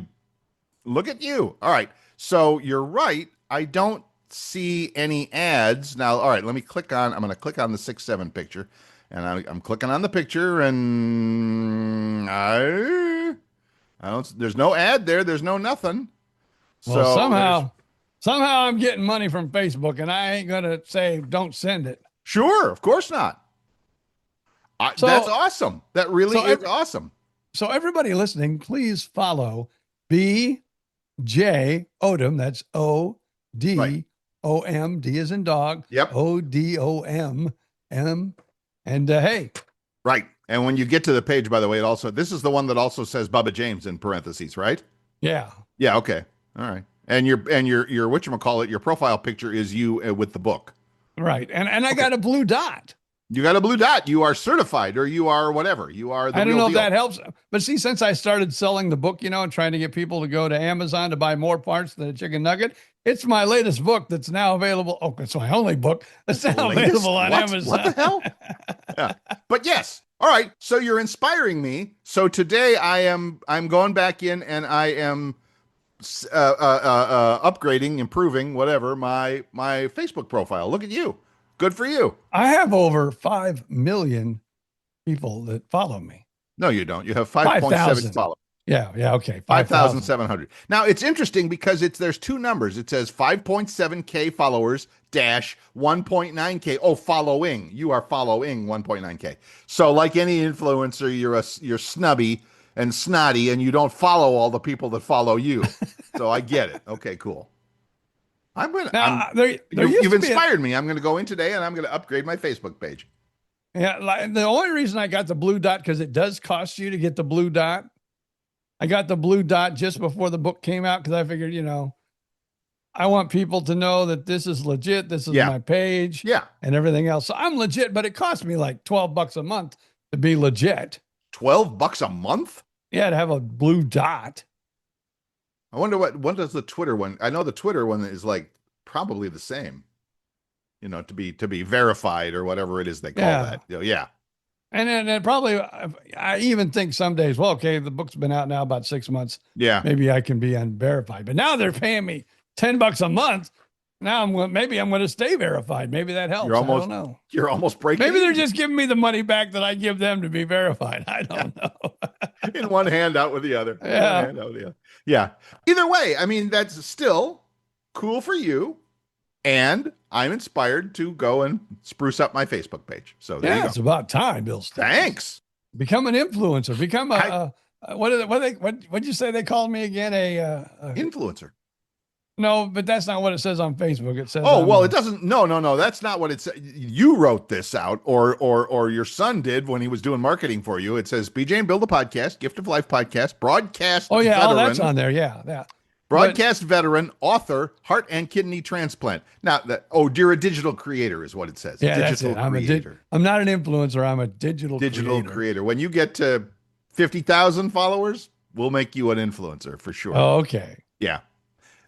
Look at you. All right. So you're right. I don't see any ads now. All right. Let me click on. I'm going to click on the 6-7 picture. And I'm clicking on the picture, and I don't. There's no ad there. There's no nothing. Well, somehow I'm getting money from Facebook, and I ain't gonna say don't send it. Sure, of course not. That's awesome. That really is awesome. So everybody listening, please follow BJ Odom. That's ODOM. D as in dog. Yep. ODOM. And hey. Right. And when you get to the page, by the way, this is the one that also says Bubba James in parentheses, right? Yeah. Yeah. Okay. All right. And your whatchamacallit, your profile picture is you with the book. Right. And I got a blue dot. You got a blue dot. You are certified, or you are whatever. You are the I don't real know if deal. that helps. But see, since I started selling the book, and trying to get people to go to Amazon to buy more parts than a chicken nugget, it's my latest book that's now available. Oh, it's my only book that's now available on Amazon. What the hell? Yeah. But yes. All right. So you're inspiring me. So today I'm going back in and I am upgrading, improving, whatever, my Facebook profile. Look at you. Good for you. I have over 5 million people that follow me. No, you don't. You have 5.7 followers. Yeah, okay. 5,700. Now, it's interesting because there's two numbers. It says 5.7K followers dash 1.9K. Oh, following. You are following 1.9K. So like any influencer, you're snubby and snotty, and you don't follow all the people that follow you. So I get it. Okay, cool. You've inspired me. I'm going to go in today and I'm going to upgrade my Facebook page. Yeah, the only reason I got the blue dot, because it does cost you to get the blue dot. I got the blue dot just before the book came out because I figured, I want people to know that this is legit. This is my page. Yeah. And everything else. So I'm legit, but it cost me like $12 a month to be legit. $12 a month? Yeah, to have a blue dot. I wonder what does the Twitter one? I know the Twitter one is like probably the same, to be verified or whatever it is they call that. Yeah. And then probably, I even think some days, well, okay, the book's been out now about 6 months. Yeah. Maybe I can be unverified. But now they're paying me $10 a month. Now I'm going to stay verified. Maybe that helps. I don't know. You're almost breaking. Maybe they're just giving me the money back that I give them to be verified. I don't know. In one hand, out with the other. Yeah. Yeah. Either way, I mean, that's still cool for you. And I'm inspired to go and spruce up my Facebook page. So there you go. It's about time, Bill. Thanks. Become an influencer. Become what'd you say they called me again? A influencer. No, but that's not what it says on Facebook. It says, it doesn't. No. That's not what it says. You wrote this out, or your son did when he was doing marketing for you. It says BJ and Bill the podcast, Gift of Life podcast, broadcast. Oh yeah, veteran, that's on there. Yeah. Broadcast veteran, author, heart and kidney transplant. Now, you're a digital creator, is what it says. Yeah, digital that's it. creator. I'm not an influencer. I'm a digital creator. When you get to 50,000 followers, we'll make you an influencer for sure. Oh, okay. Yeah.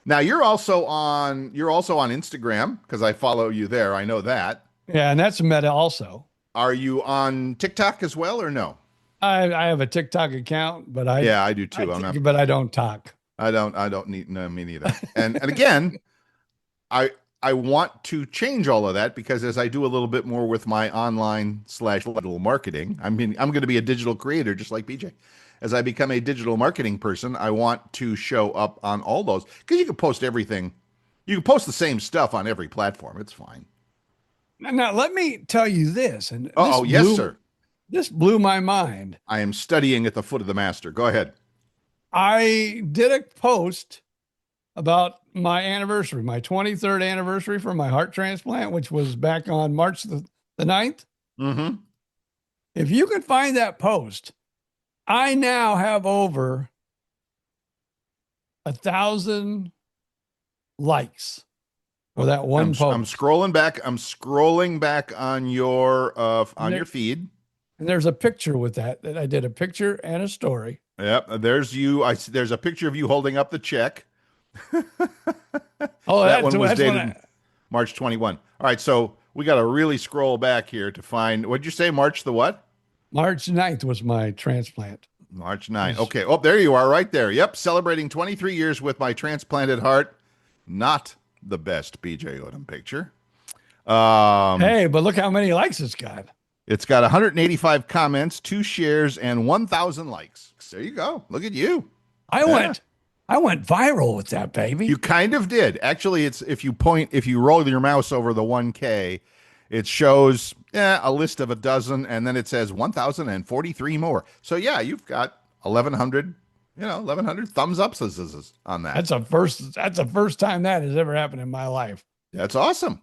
Now you're also on Instagram because I follow you there. I know that. Yeah, and that's Meta also. Are you on TikTok as well or no? I have a TikTok account, but I do too. But I don't talk. I don't need me neither. And again, I want to change all of that because as I do a little bit more with my online / digital marketing, I'm going to be a digital creator just like BJ. As I become a digital marketing person, I want to show up on all those because you can post everything. You can post the same stuff on every platform. It's fine. Now let me tell you this. And yes, sir. This blew my mind. I am studying at the foot of the master. Go ahead. I did a post about my anniversary, my 23rd anniversary for my heart transplant, which was back on March the 9th. Mm-hmm. If you can find that post, I now have over 1,000 likes for that one post. I'm scrolling back. I'm scrolling back on your your feed. And there's a picture with that I did, a picture and a story. Yep. There's you. There's a picture of you holding up the check. Oh, that one was dated March 21. All right. So we got to really scroll back here to find, what'd you say? March the what? March 9th was my transplant. March 9th. Okay. Oh, there you are right there. Yep. Celebrating 23 years with my transplanted heart. Not the best BJ Odom picture. Hey, but look how many likes it's got. It's got 185 comments, 2 shares, and 1,000 likes. There you go. Look at you. I went viral with that, baby. You kind of did. Actually, it's if you roll your mouse over the 1K, it shows a list of a dozen, and then it says 1,043 more. So yeah, you've got 1,100, 1,100 thumbs ups on that. That's the first time that has ever happened in my life. That's awesome.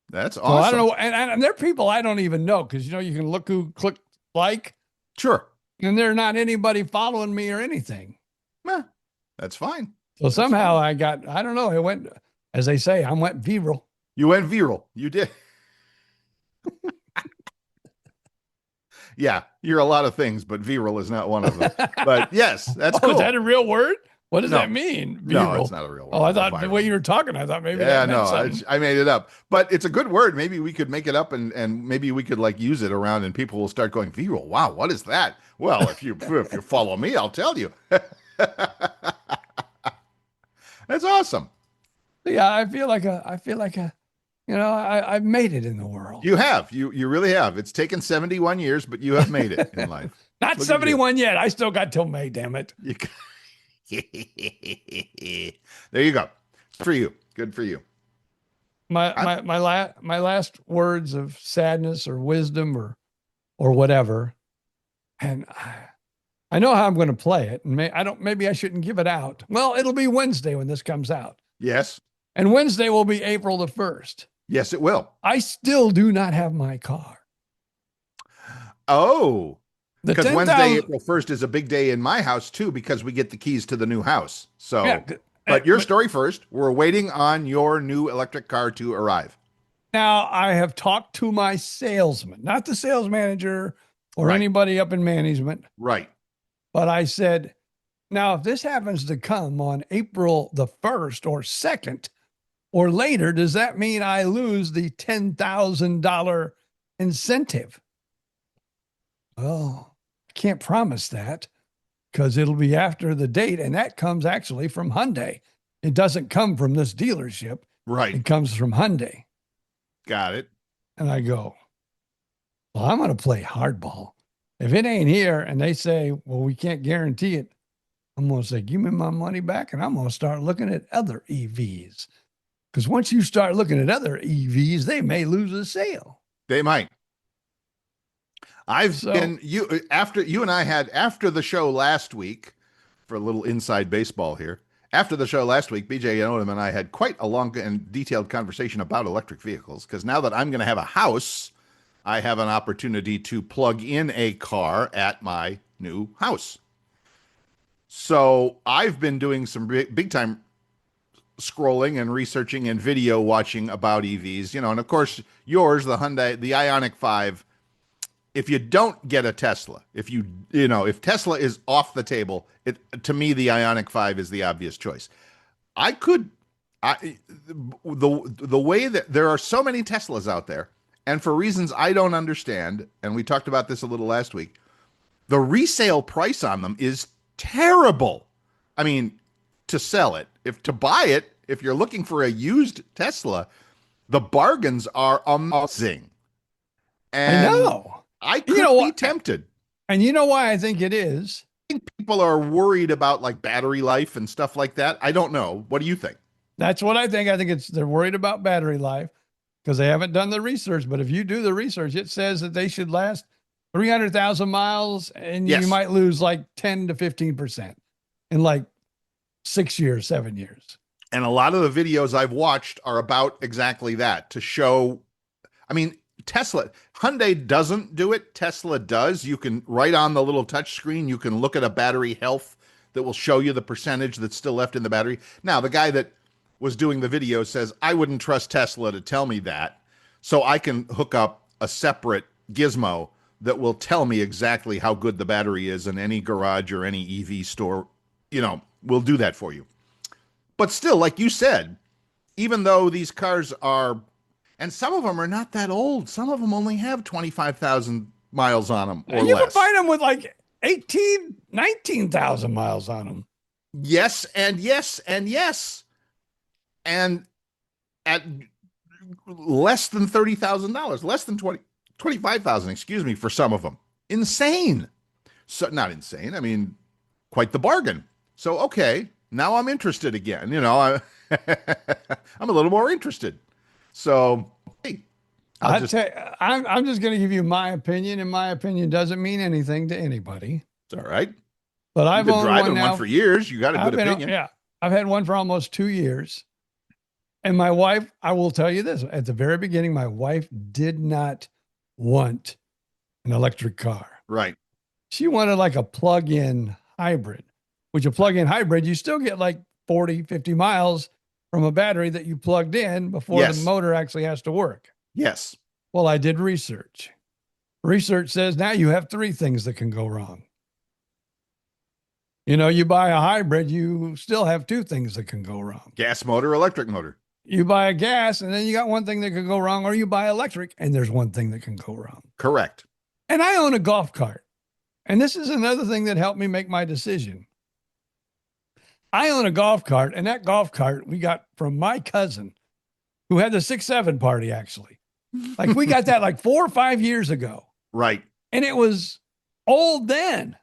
That's awesome. Well, I don't know, and there are people I don't even know, because you can look who clicked like. Sure. And they're not anybody following me or anything. That's fine. So somehow I don't know, it went, as they say, I went viral. You went viral. You did. Yeah, you're a lot of things, but viral is not one of them. But yes, that's cool. Is that a real word? What does that mean? Viral? No, it's not a real word. Oh, I thought the way you were talking, I thought maybe that meant something. I made it up. But it's a good word. Maybe we could make it up and maybe we could use it around and people will start going viral. Wow, what is that? Well, if you follow me, I'll tell you. That's awesome. Yeah, I feel like I've made it in the world. You have. You really have. It's taken 71 years, but you have made it in life. Not Look 71 yet. I still got till May, damn it. There you go. For you. Good for you. My last words of sadness or wisdom or whatever. And I know how I'm going to play it. And maybe I shouldn't give it out. Well, it'll be Wednesday when this comes out. Yes. And Wednesday will be April the 1st. Yes, it will. I still do not have my car. Oh. Because Wednesday, April 1st is a big day in my house too, because we get the keys to the new house. So, yeah, but your story first. We're waiting on your new electric car to arrive. Now, I have talked to my salesman, not the sales manager or anybody up in management. Right. But I said, now, if this happens to come on April the 1st or 2nd or later, does that mean I lose the $10,000 incentive? Well, I can't promise that because it'll be after the date. And that comes actually from Hyundai. It doesn't come from this dealership. Right. It comes from Hyundai. Got it. And I go, well, I'm going to play hardball. If it ain't here and they say, well, we can't guarantee it, I'm going to say, give me my money back, and I'm going to start looking at other EVs. Because once you start looking at other EVs, they may lose a sale. They might. After the show last week, for a little inside baseball here, after the show last week, BJ Odom and I had quite a long and detailed conversation about electric vehicles, because now that I'm going to have a house, I have an opportunity to plug in a car at my new house. So I've been doing some big time scrolling and researching and video watching about EVs, and of course yours, the Hyundai, the Ioniq 5. If you don't get a Tesla, if Tesla is off the table, to me, the Ioniq 5 is the obvious choice. The way that there are so many Teslas out there, and for reasons I don't understand, and we talked about this a little last week, the resale price on them is terrible. I mean, to sell it, to buy it, if you're looking for a used Tesla, the bargains are amazing. And I know. I could be tempted. And you know why I think it is? I think people are worried about battery life and stuff like that. I don't know. What do you think? That's what I think. I think they're worried about battery life because they haven't done the research. But if you do the research, it says that they should last 300,000 miles and you might lose 10 to 15% in 6 years, 7 years. And a lot of the videos I've watched are about exactly that, to show, Hyundai doesn't do it. Tesla does. You can, right on the little touch screen, you can look at a battery health that will show you the percentage that's still left in the battery. Now, the guy that was doing the video says, I wouldn't trust Tesla to tell me that. So I can hook up a separate gizmo that will tell me exactly how good the battery is, and any garage or any EV store, will do that for you. But still, like you said, even though these cars are, and some of them are not that old, some of them only have 25,000 miles on them or you less. can find them with like 18, 19,000 miles on them. Yes, and yes, and yes. And at less than $30,000, less than 25,000, excuse me, for some of them. Insane. So not insane. I mean, quite the bargain. So, okay, now I'm interested again. I'm a little more interested. So, hey, I'm just going to give you my opinion, and my opinion doesn't mean anything to anybody. It's all right. But I've been owned driving one now for years. You got a good opinion. Yeah, I've had one for almost 2 years. And my wife, I will tell you this, at the very beginning, my wife did not want an electric car. Right. She wanted like a plug-in hybrid, which a plug-in hybrid, you still get like 40, 50 miles from a battery that you plugged in before the motor actually has to work. Yes. Well, I did research. Research says now you have 3 things that can go wrong. You buy a hybrid, you still have 2 things that can go wrong. Gas motor, electric motor. You buy a gas, and then you got 1 thing that could go wrong, or you buy electric, and there's 1 thing that can go wrong. Correct. And I own a golf cart. And this is another thing that helped me make my decision. I own a golf cart, and that golf cart we got from my cousin, who had the 6-7 party, actually. Like, we got that like 4 or 5 years ago. Right. And it was old then.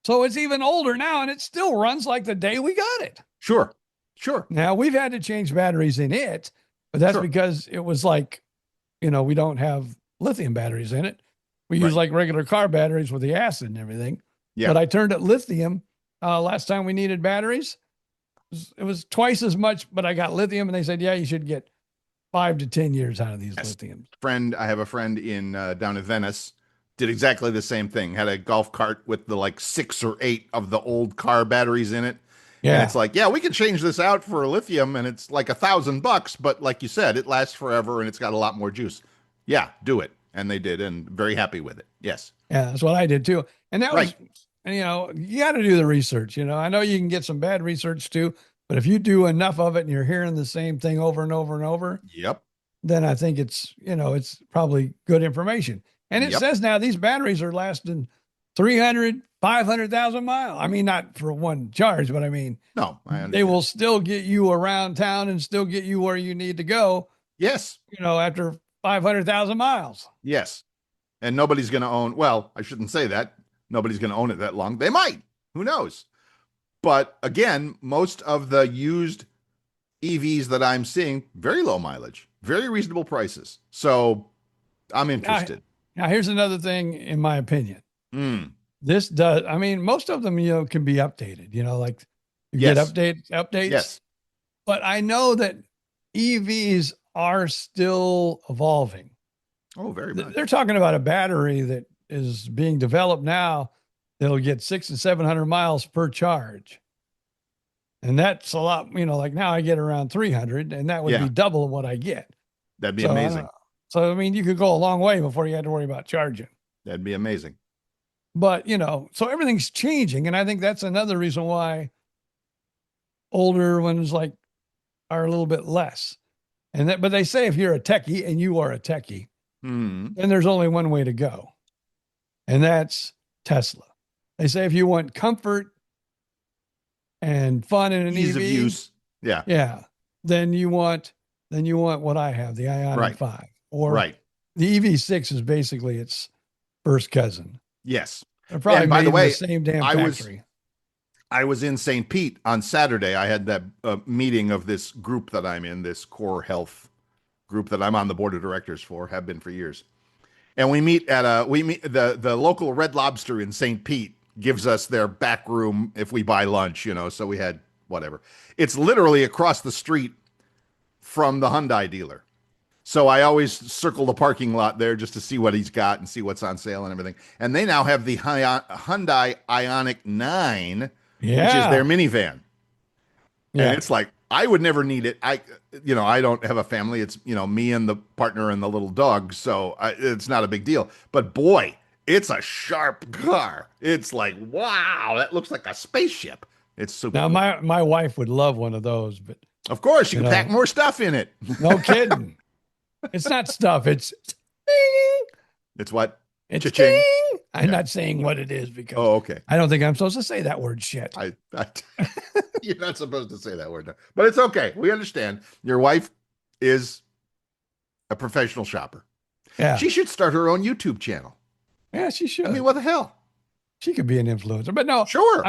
So it's even older now, and it still runs like the day we got it. Sure. Now, we've had to change batteries in it, but that's because it was like, we don't have lithium batteries in it. We use like regular car batteries with the acid and everything. Yeah. But I turned it lithium last time we needed batteries. It was twice as much, but I got lithium, and they said, yeah, you should get 5 to 10 years out of these lithiums. I have a friend in down in Venice, did exactly the same thing. Had a golf cart with the like 6 or 8 of the old car batteries in it. Yeah. And it's like, yeah, we can change this out for lithium, and it's like $1,000, but like you said, it lasts forever and it's got a lot more juice. Yeah, do it. And they did, and very happy with it. Yes. Yeah, that's what I did too. And that was, you got to do the research. I know you can get some bad research too, but if you do enough of it and you're hearing the same thing over and over and over, then I think it's, it's probably good information. And it says now these batteries are lasting 300, 500,000 miles. I mean, not for one charge, but I mean, no, I understand. They will still get you around town and still get you where you need to go. Yes. After 500,000 miles. Yes. And nobody's going to own, well, I shouldn't say that. Nobody's going to own it that long. They might. Who knows? But again, most of the used EVs that I'm seeing, very low mileage, very reasonable prices. So I'm interested. Now here's another thing, in my opinion. This does, most of them, can be updated, like you get updates. Yes. But I know that EVs are still evolving. Oh, very much. They're talking about a battery that is being developed now that'll get 600 and 700 miles per charge. And that's a lot, like now I get around 300, and that would be double what I get. That'd be amazing. So, you could go a long way before you had to worry about charging. That'd be amazing. But, so everything's changing. And I think that's another reason why older ones are a little bit less. But they say if you're a techie, and you are a techie, then there's only one way to go. And that's Tesla. They say if you want comfort and fun in an ease EV, of use. Yeah. Yeah. Then you want what I have, the Ioniq 5. Or the EV6 is basically its first cousin. Yes. They're probably by the way, the same damn factory. I was in St. Pete on Saturday. I had that meeting of this group that I'm in, this core health group that I'm on the board of directors for, have been for years. And we meet the local Red Lobster in St. Pete gives us their back room if we buy lunch, so we had whatever. It's literally across the street from the Hyundai dealer. So I always circle the parking lot there just to see what he's got and see what's on sale and everything. And they now have the Hyundai Ioniq 9, which is their Yeah. minivan. And Yeah. it's like, I would never need it. I don't have a family. It's, me and the partner and the little dog. So it's not a big deal. But boy, it's a sharp car. It's like, wow, that looks like a spaceship. It's super Now, cool. my wife would love one of those, but Of course, you you can pack know, more stuff in it. no kidding. It's not stuff. It's ding. It's what? It's Cha-ching. ding. I'm Yeah. not saying what it is because Oh, okay. I don't think I'm supposed to say that word shit. You're not supposed to say that word, but it's okay. We understand. Your wife is a professional shopper. Yeah. She should start her own YouTube channel. Yeah, she should. I mean, what the hell? She could be an influencer, but no, Sure.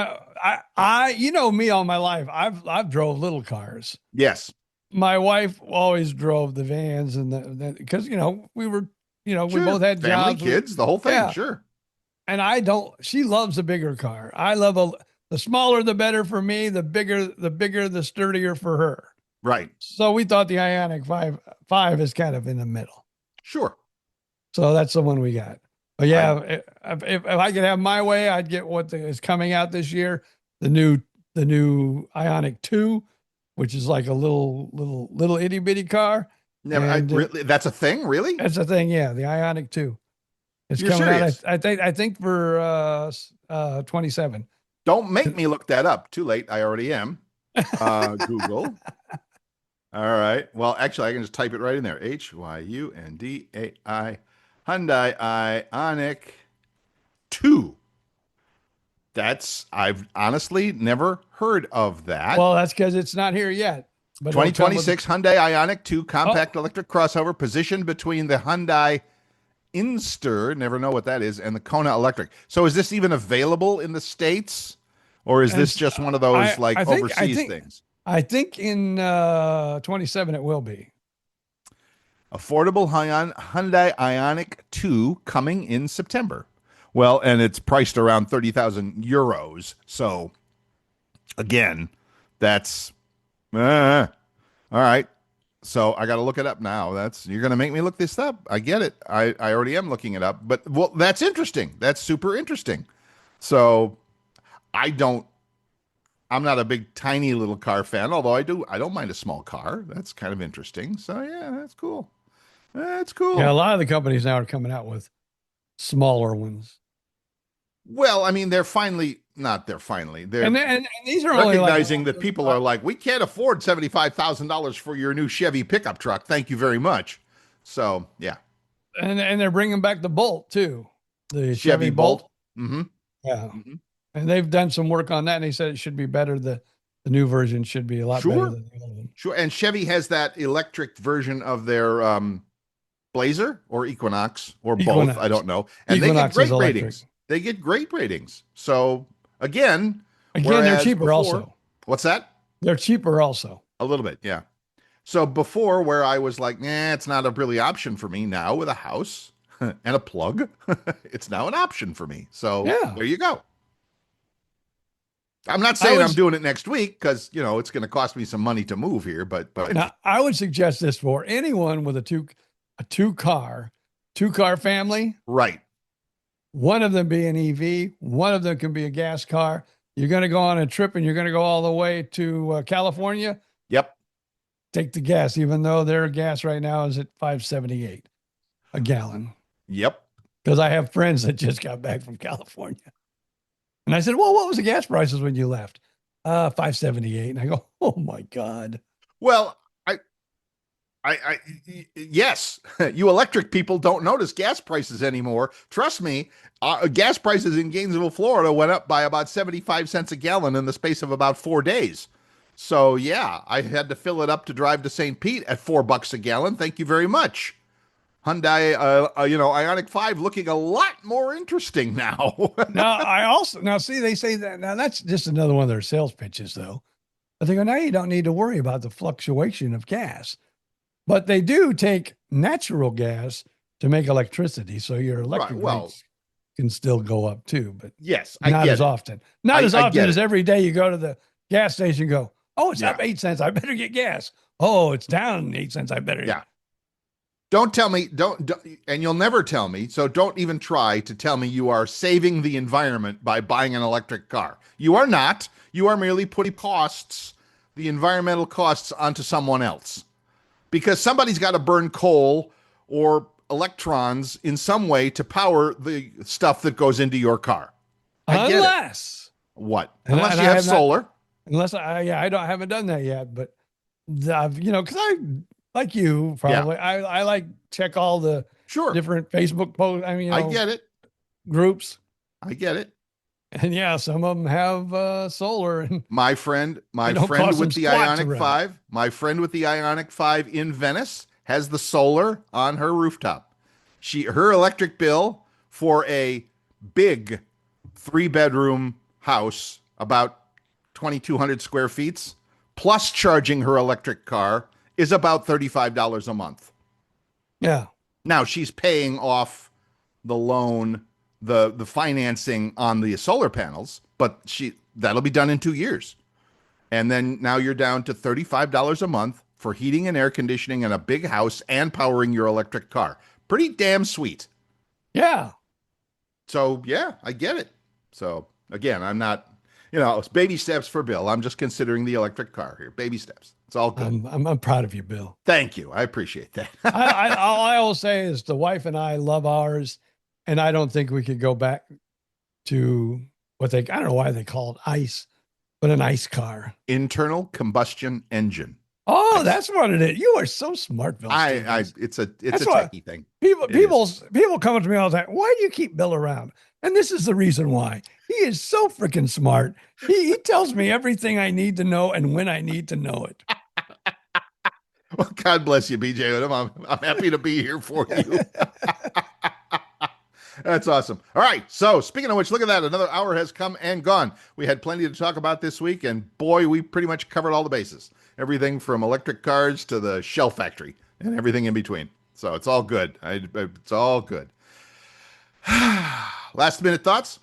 you know me all my life. I've drove little cars. Yes. My wife always drove the vans and because we were, we Sure. both had Family, jobs, kids, the whole thing. Yeah. Sure. and I don't. She loves a bigger car. I love the smaller the better for me. The bigger, the sturdier for her. Right. So we thought the Ioniq 5 is kind of in the middle. Sure. So that's the one we got. But yeah, if I could have my way, I'd get what is coming out this year, the new Ioniq 2, which is like a little itty bitty car. Never. Really, that's a thing. Really? That's the thing. Yeah, the Ioniq 2. It's You're coming serious? out. I think for 27. Don't make me look that up. Too late. I already am. Google. All right. Well, actually, I can just type it right in there. HYUNDAI Hyundai Ioniq 2. I've honestly never heard of that. Well, that's because it's not here yet. But 2026 Hyundai Ioniq 2 compact electric crossover positioned between the Hyundai Inster, never know what that is, and the Kona Electric. So is this even available in the States? Or is this just one of those overseas things? I think in 27 it will be. Affordable Hyundai Ioniq 2 coming in September. Well, and it's priced around 30,000 euros. So, again, that's all right. So I got to look it up now. You're going to make me look this up. I get it. I already am looking it up. But that's interesting. That's super interesting. So I'm not a big tiny little car fan, although I don't mind a small car. That's kind of interesting. So yeah, that's cool. That's cool. Yeah, a lot of the companies now are coming out with smaller ones. Well, I mean, they're and these are recognizing only that people are like, we can't afford $75,000 for your new Chevy pickup truck. Thank you very much. So yeah, and they're bringing back the Bolt too, the Chevy Bolt. Mm-hmm. Yeah, Mm-hmm. and they've done some work on that, and they said it should be better. The new version should be a lot better than the old one. Sure. And Chevy has that electric version of their Blazer or Equinox or both. I don't know. And Equinox they get great ratings. They get great ratings. So again, they're cheaper also. What's that? They're cheaper also. A little bit, yeah. So before, where I was like, it's not a really option for me, now with a house and a plug, it's now an option for me. So there you go. I'm not saying I'm doing it next week because it's going to cost me some money to move here, but now, I would suggest this for anyone with a two car family. Right. One of them be an EV, one of them can be a gas car. You're going to go on a trip and you're going to go all the way to California. Yep. Take the gas, even though their gas right now is at $5.78 a gallon. Yep. Because I have friends that just got back from California. And I said, well, what was the gas prices when you left? $5.78. And I go, oh my God. Well, yes, you electric people don't notice gas prices anymore. Trust me, gas prices in Gainesville, Florida went up by about 75 cents a gallon in the space of about 4 days. So yeah, I had to fill it up to drive to St. Pete at $4 a gallon. Thank you very much. Hyundai, Ioniq 5 looking a lot more interesting now. now see, they say that now that's just another one of their sales pitches though. But they go, now you don't need to worry about the fluctuation of gas. But they do take natural gas to make electricity, so your electric rates can still go up too, but yes, not as often. Not as often as every day you go to the gas station and go, oh, it's up 8 cents. I better get gas. Oh, it's down 8 cents. I better. Yeah. Don't tell me, don't, and you'll never tell me, so don't even try to tell me you are saving the environment by buying an electric car. You are not. You are merely putting the environmental costs, onto someone else. Because somebody's got to burn coal or electrons in some way to power the stuff that goes into your car. Unless. What? Unless you have solar. I haven't done that yet, but because I, like you, probably, I like check all the different Facebook posts. I mean, I get it. Groups. I get it. And some of them have solar. And my friend with the Ioniq 5, my friend with the Ioniq 5 in Venice has the solar on her rooftop. Her electric bill for a big 3-bedroom house, about 2,200 square feet, plus charging her electric car, is about $35 a month. Yeah. Now she's paying off the loan, the financing on the solar panels, but that'll be done in 2 years. And then now you're down to $35 a month for heating and air conditioning in a big house and powering your electric car. Pretty damn sweet. Yeah. So yeah, I get it. So again, I'm not, it's baby steps for Bill. I'm just considering the electric car here. Baby steps. It's all good. I'm proud of you, Bill. Thank you. I appreciate that. All I will say is the wife and I love ours, and I don't think we could go back to I don't know why they call it ICE, but an ICE car. Internal combustion engine. Oh, that's what it is. You are so smart, Bill. It's a techie thing. People come up to me all the time. Why do you keep Bill around? And this is the reason why. He is so freaking smart. He tells me everything I need to know and when I need to know it. Well, God bless you, BJ Odom. I'm happy to be here for you. That's awesome. All right. So speaking of which, look at that. Another hour has come and gone. We had plenty to talk about this week, and boy, we pretty much covered all the bases. Everything from electric cars to the shell factory and everything in between. So it's all good. It's all good. Last minute thoughts?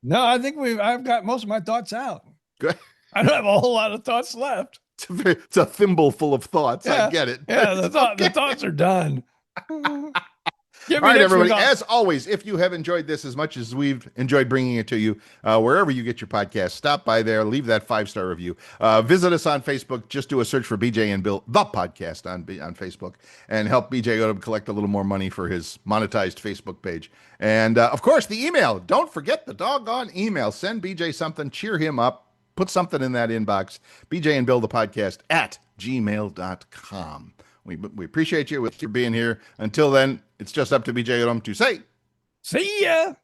No, I think I've got most of my thoughts out. Good. I don't have a whole lot of thoughts left. It's a thimble full of thoughts. Yeah. I get it. Yeah, the thoughts are done. All right, everybody. As always, if you have enjoyed this as much as we've enjoyed bringing it to you, wherever you get your podcast, stop by there, leave that 5-star review. Visit us on Facebook. Just do a search for BJ and Bill, the podcast on Facebook, and help BJ Odom collect a little more money for his monetized Facebook page. And, of course, the email. Don't forget the doggone email. Send BJ something. Cheer him up. Put something in that inbox. BJ and Bill, the podcast at gmail.com. We appreciate you for being here. Until then, it's just up to BJ Odom to say, see ya.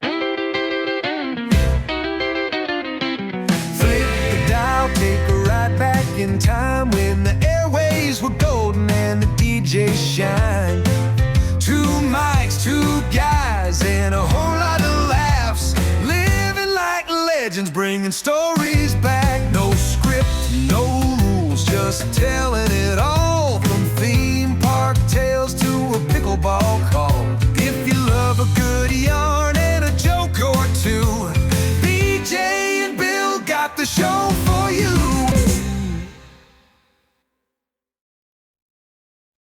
Flip the dial, take a ride back in time when the airways were golden and the DJs shine. 2 mics, 2 guys, and a whole lot of laughs. Living like legends, bringing stories back. No script, no rules, just telling it all. From theme park tales to a pickleball call. If you love a good yarn and a joke or two, BJ and Bill got the show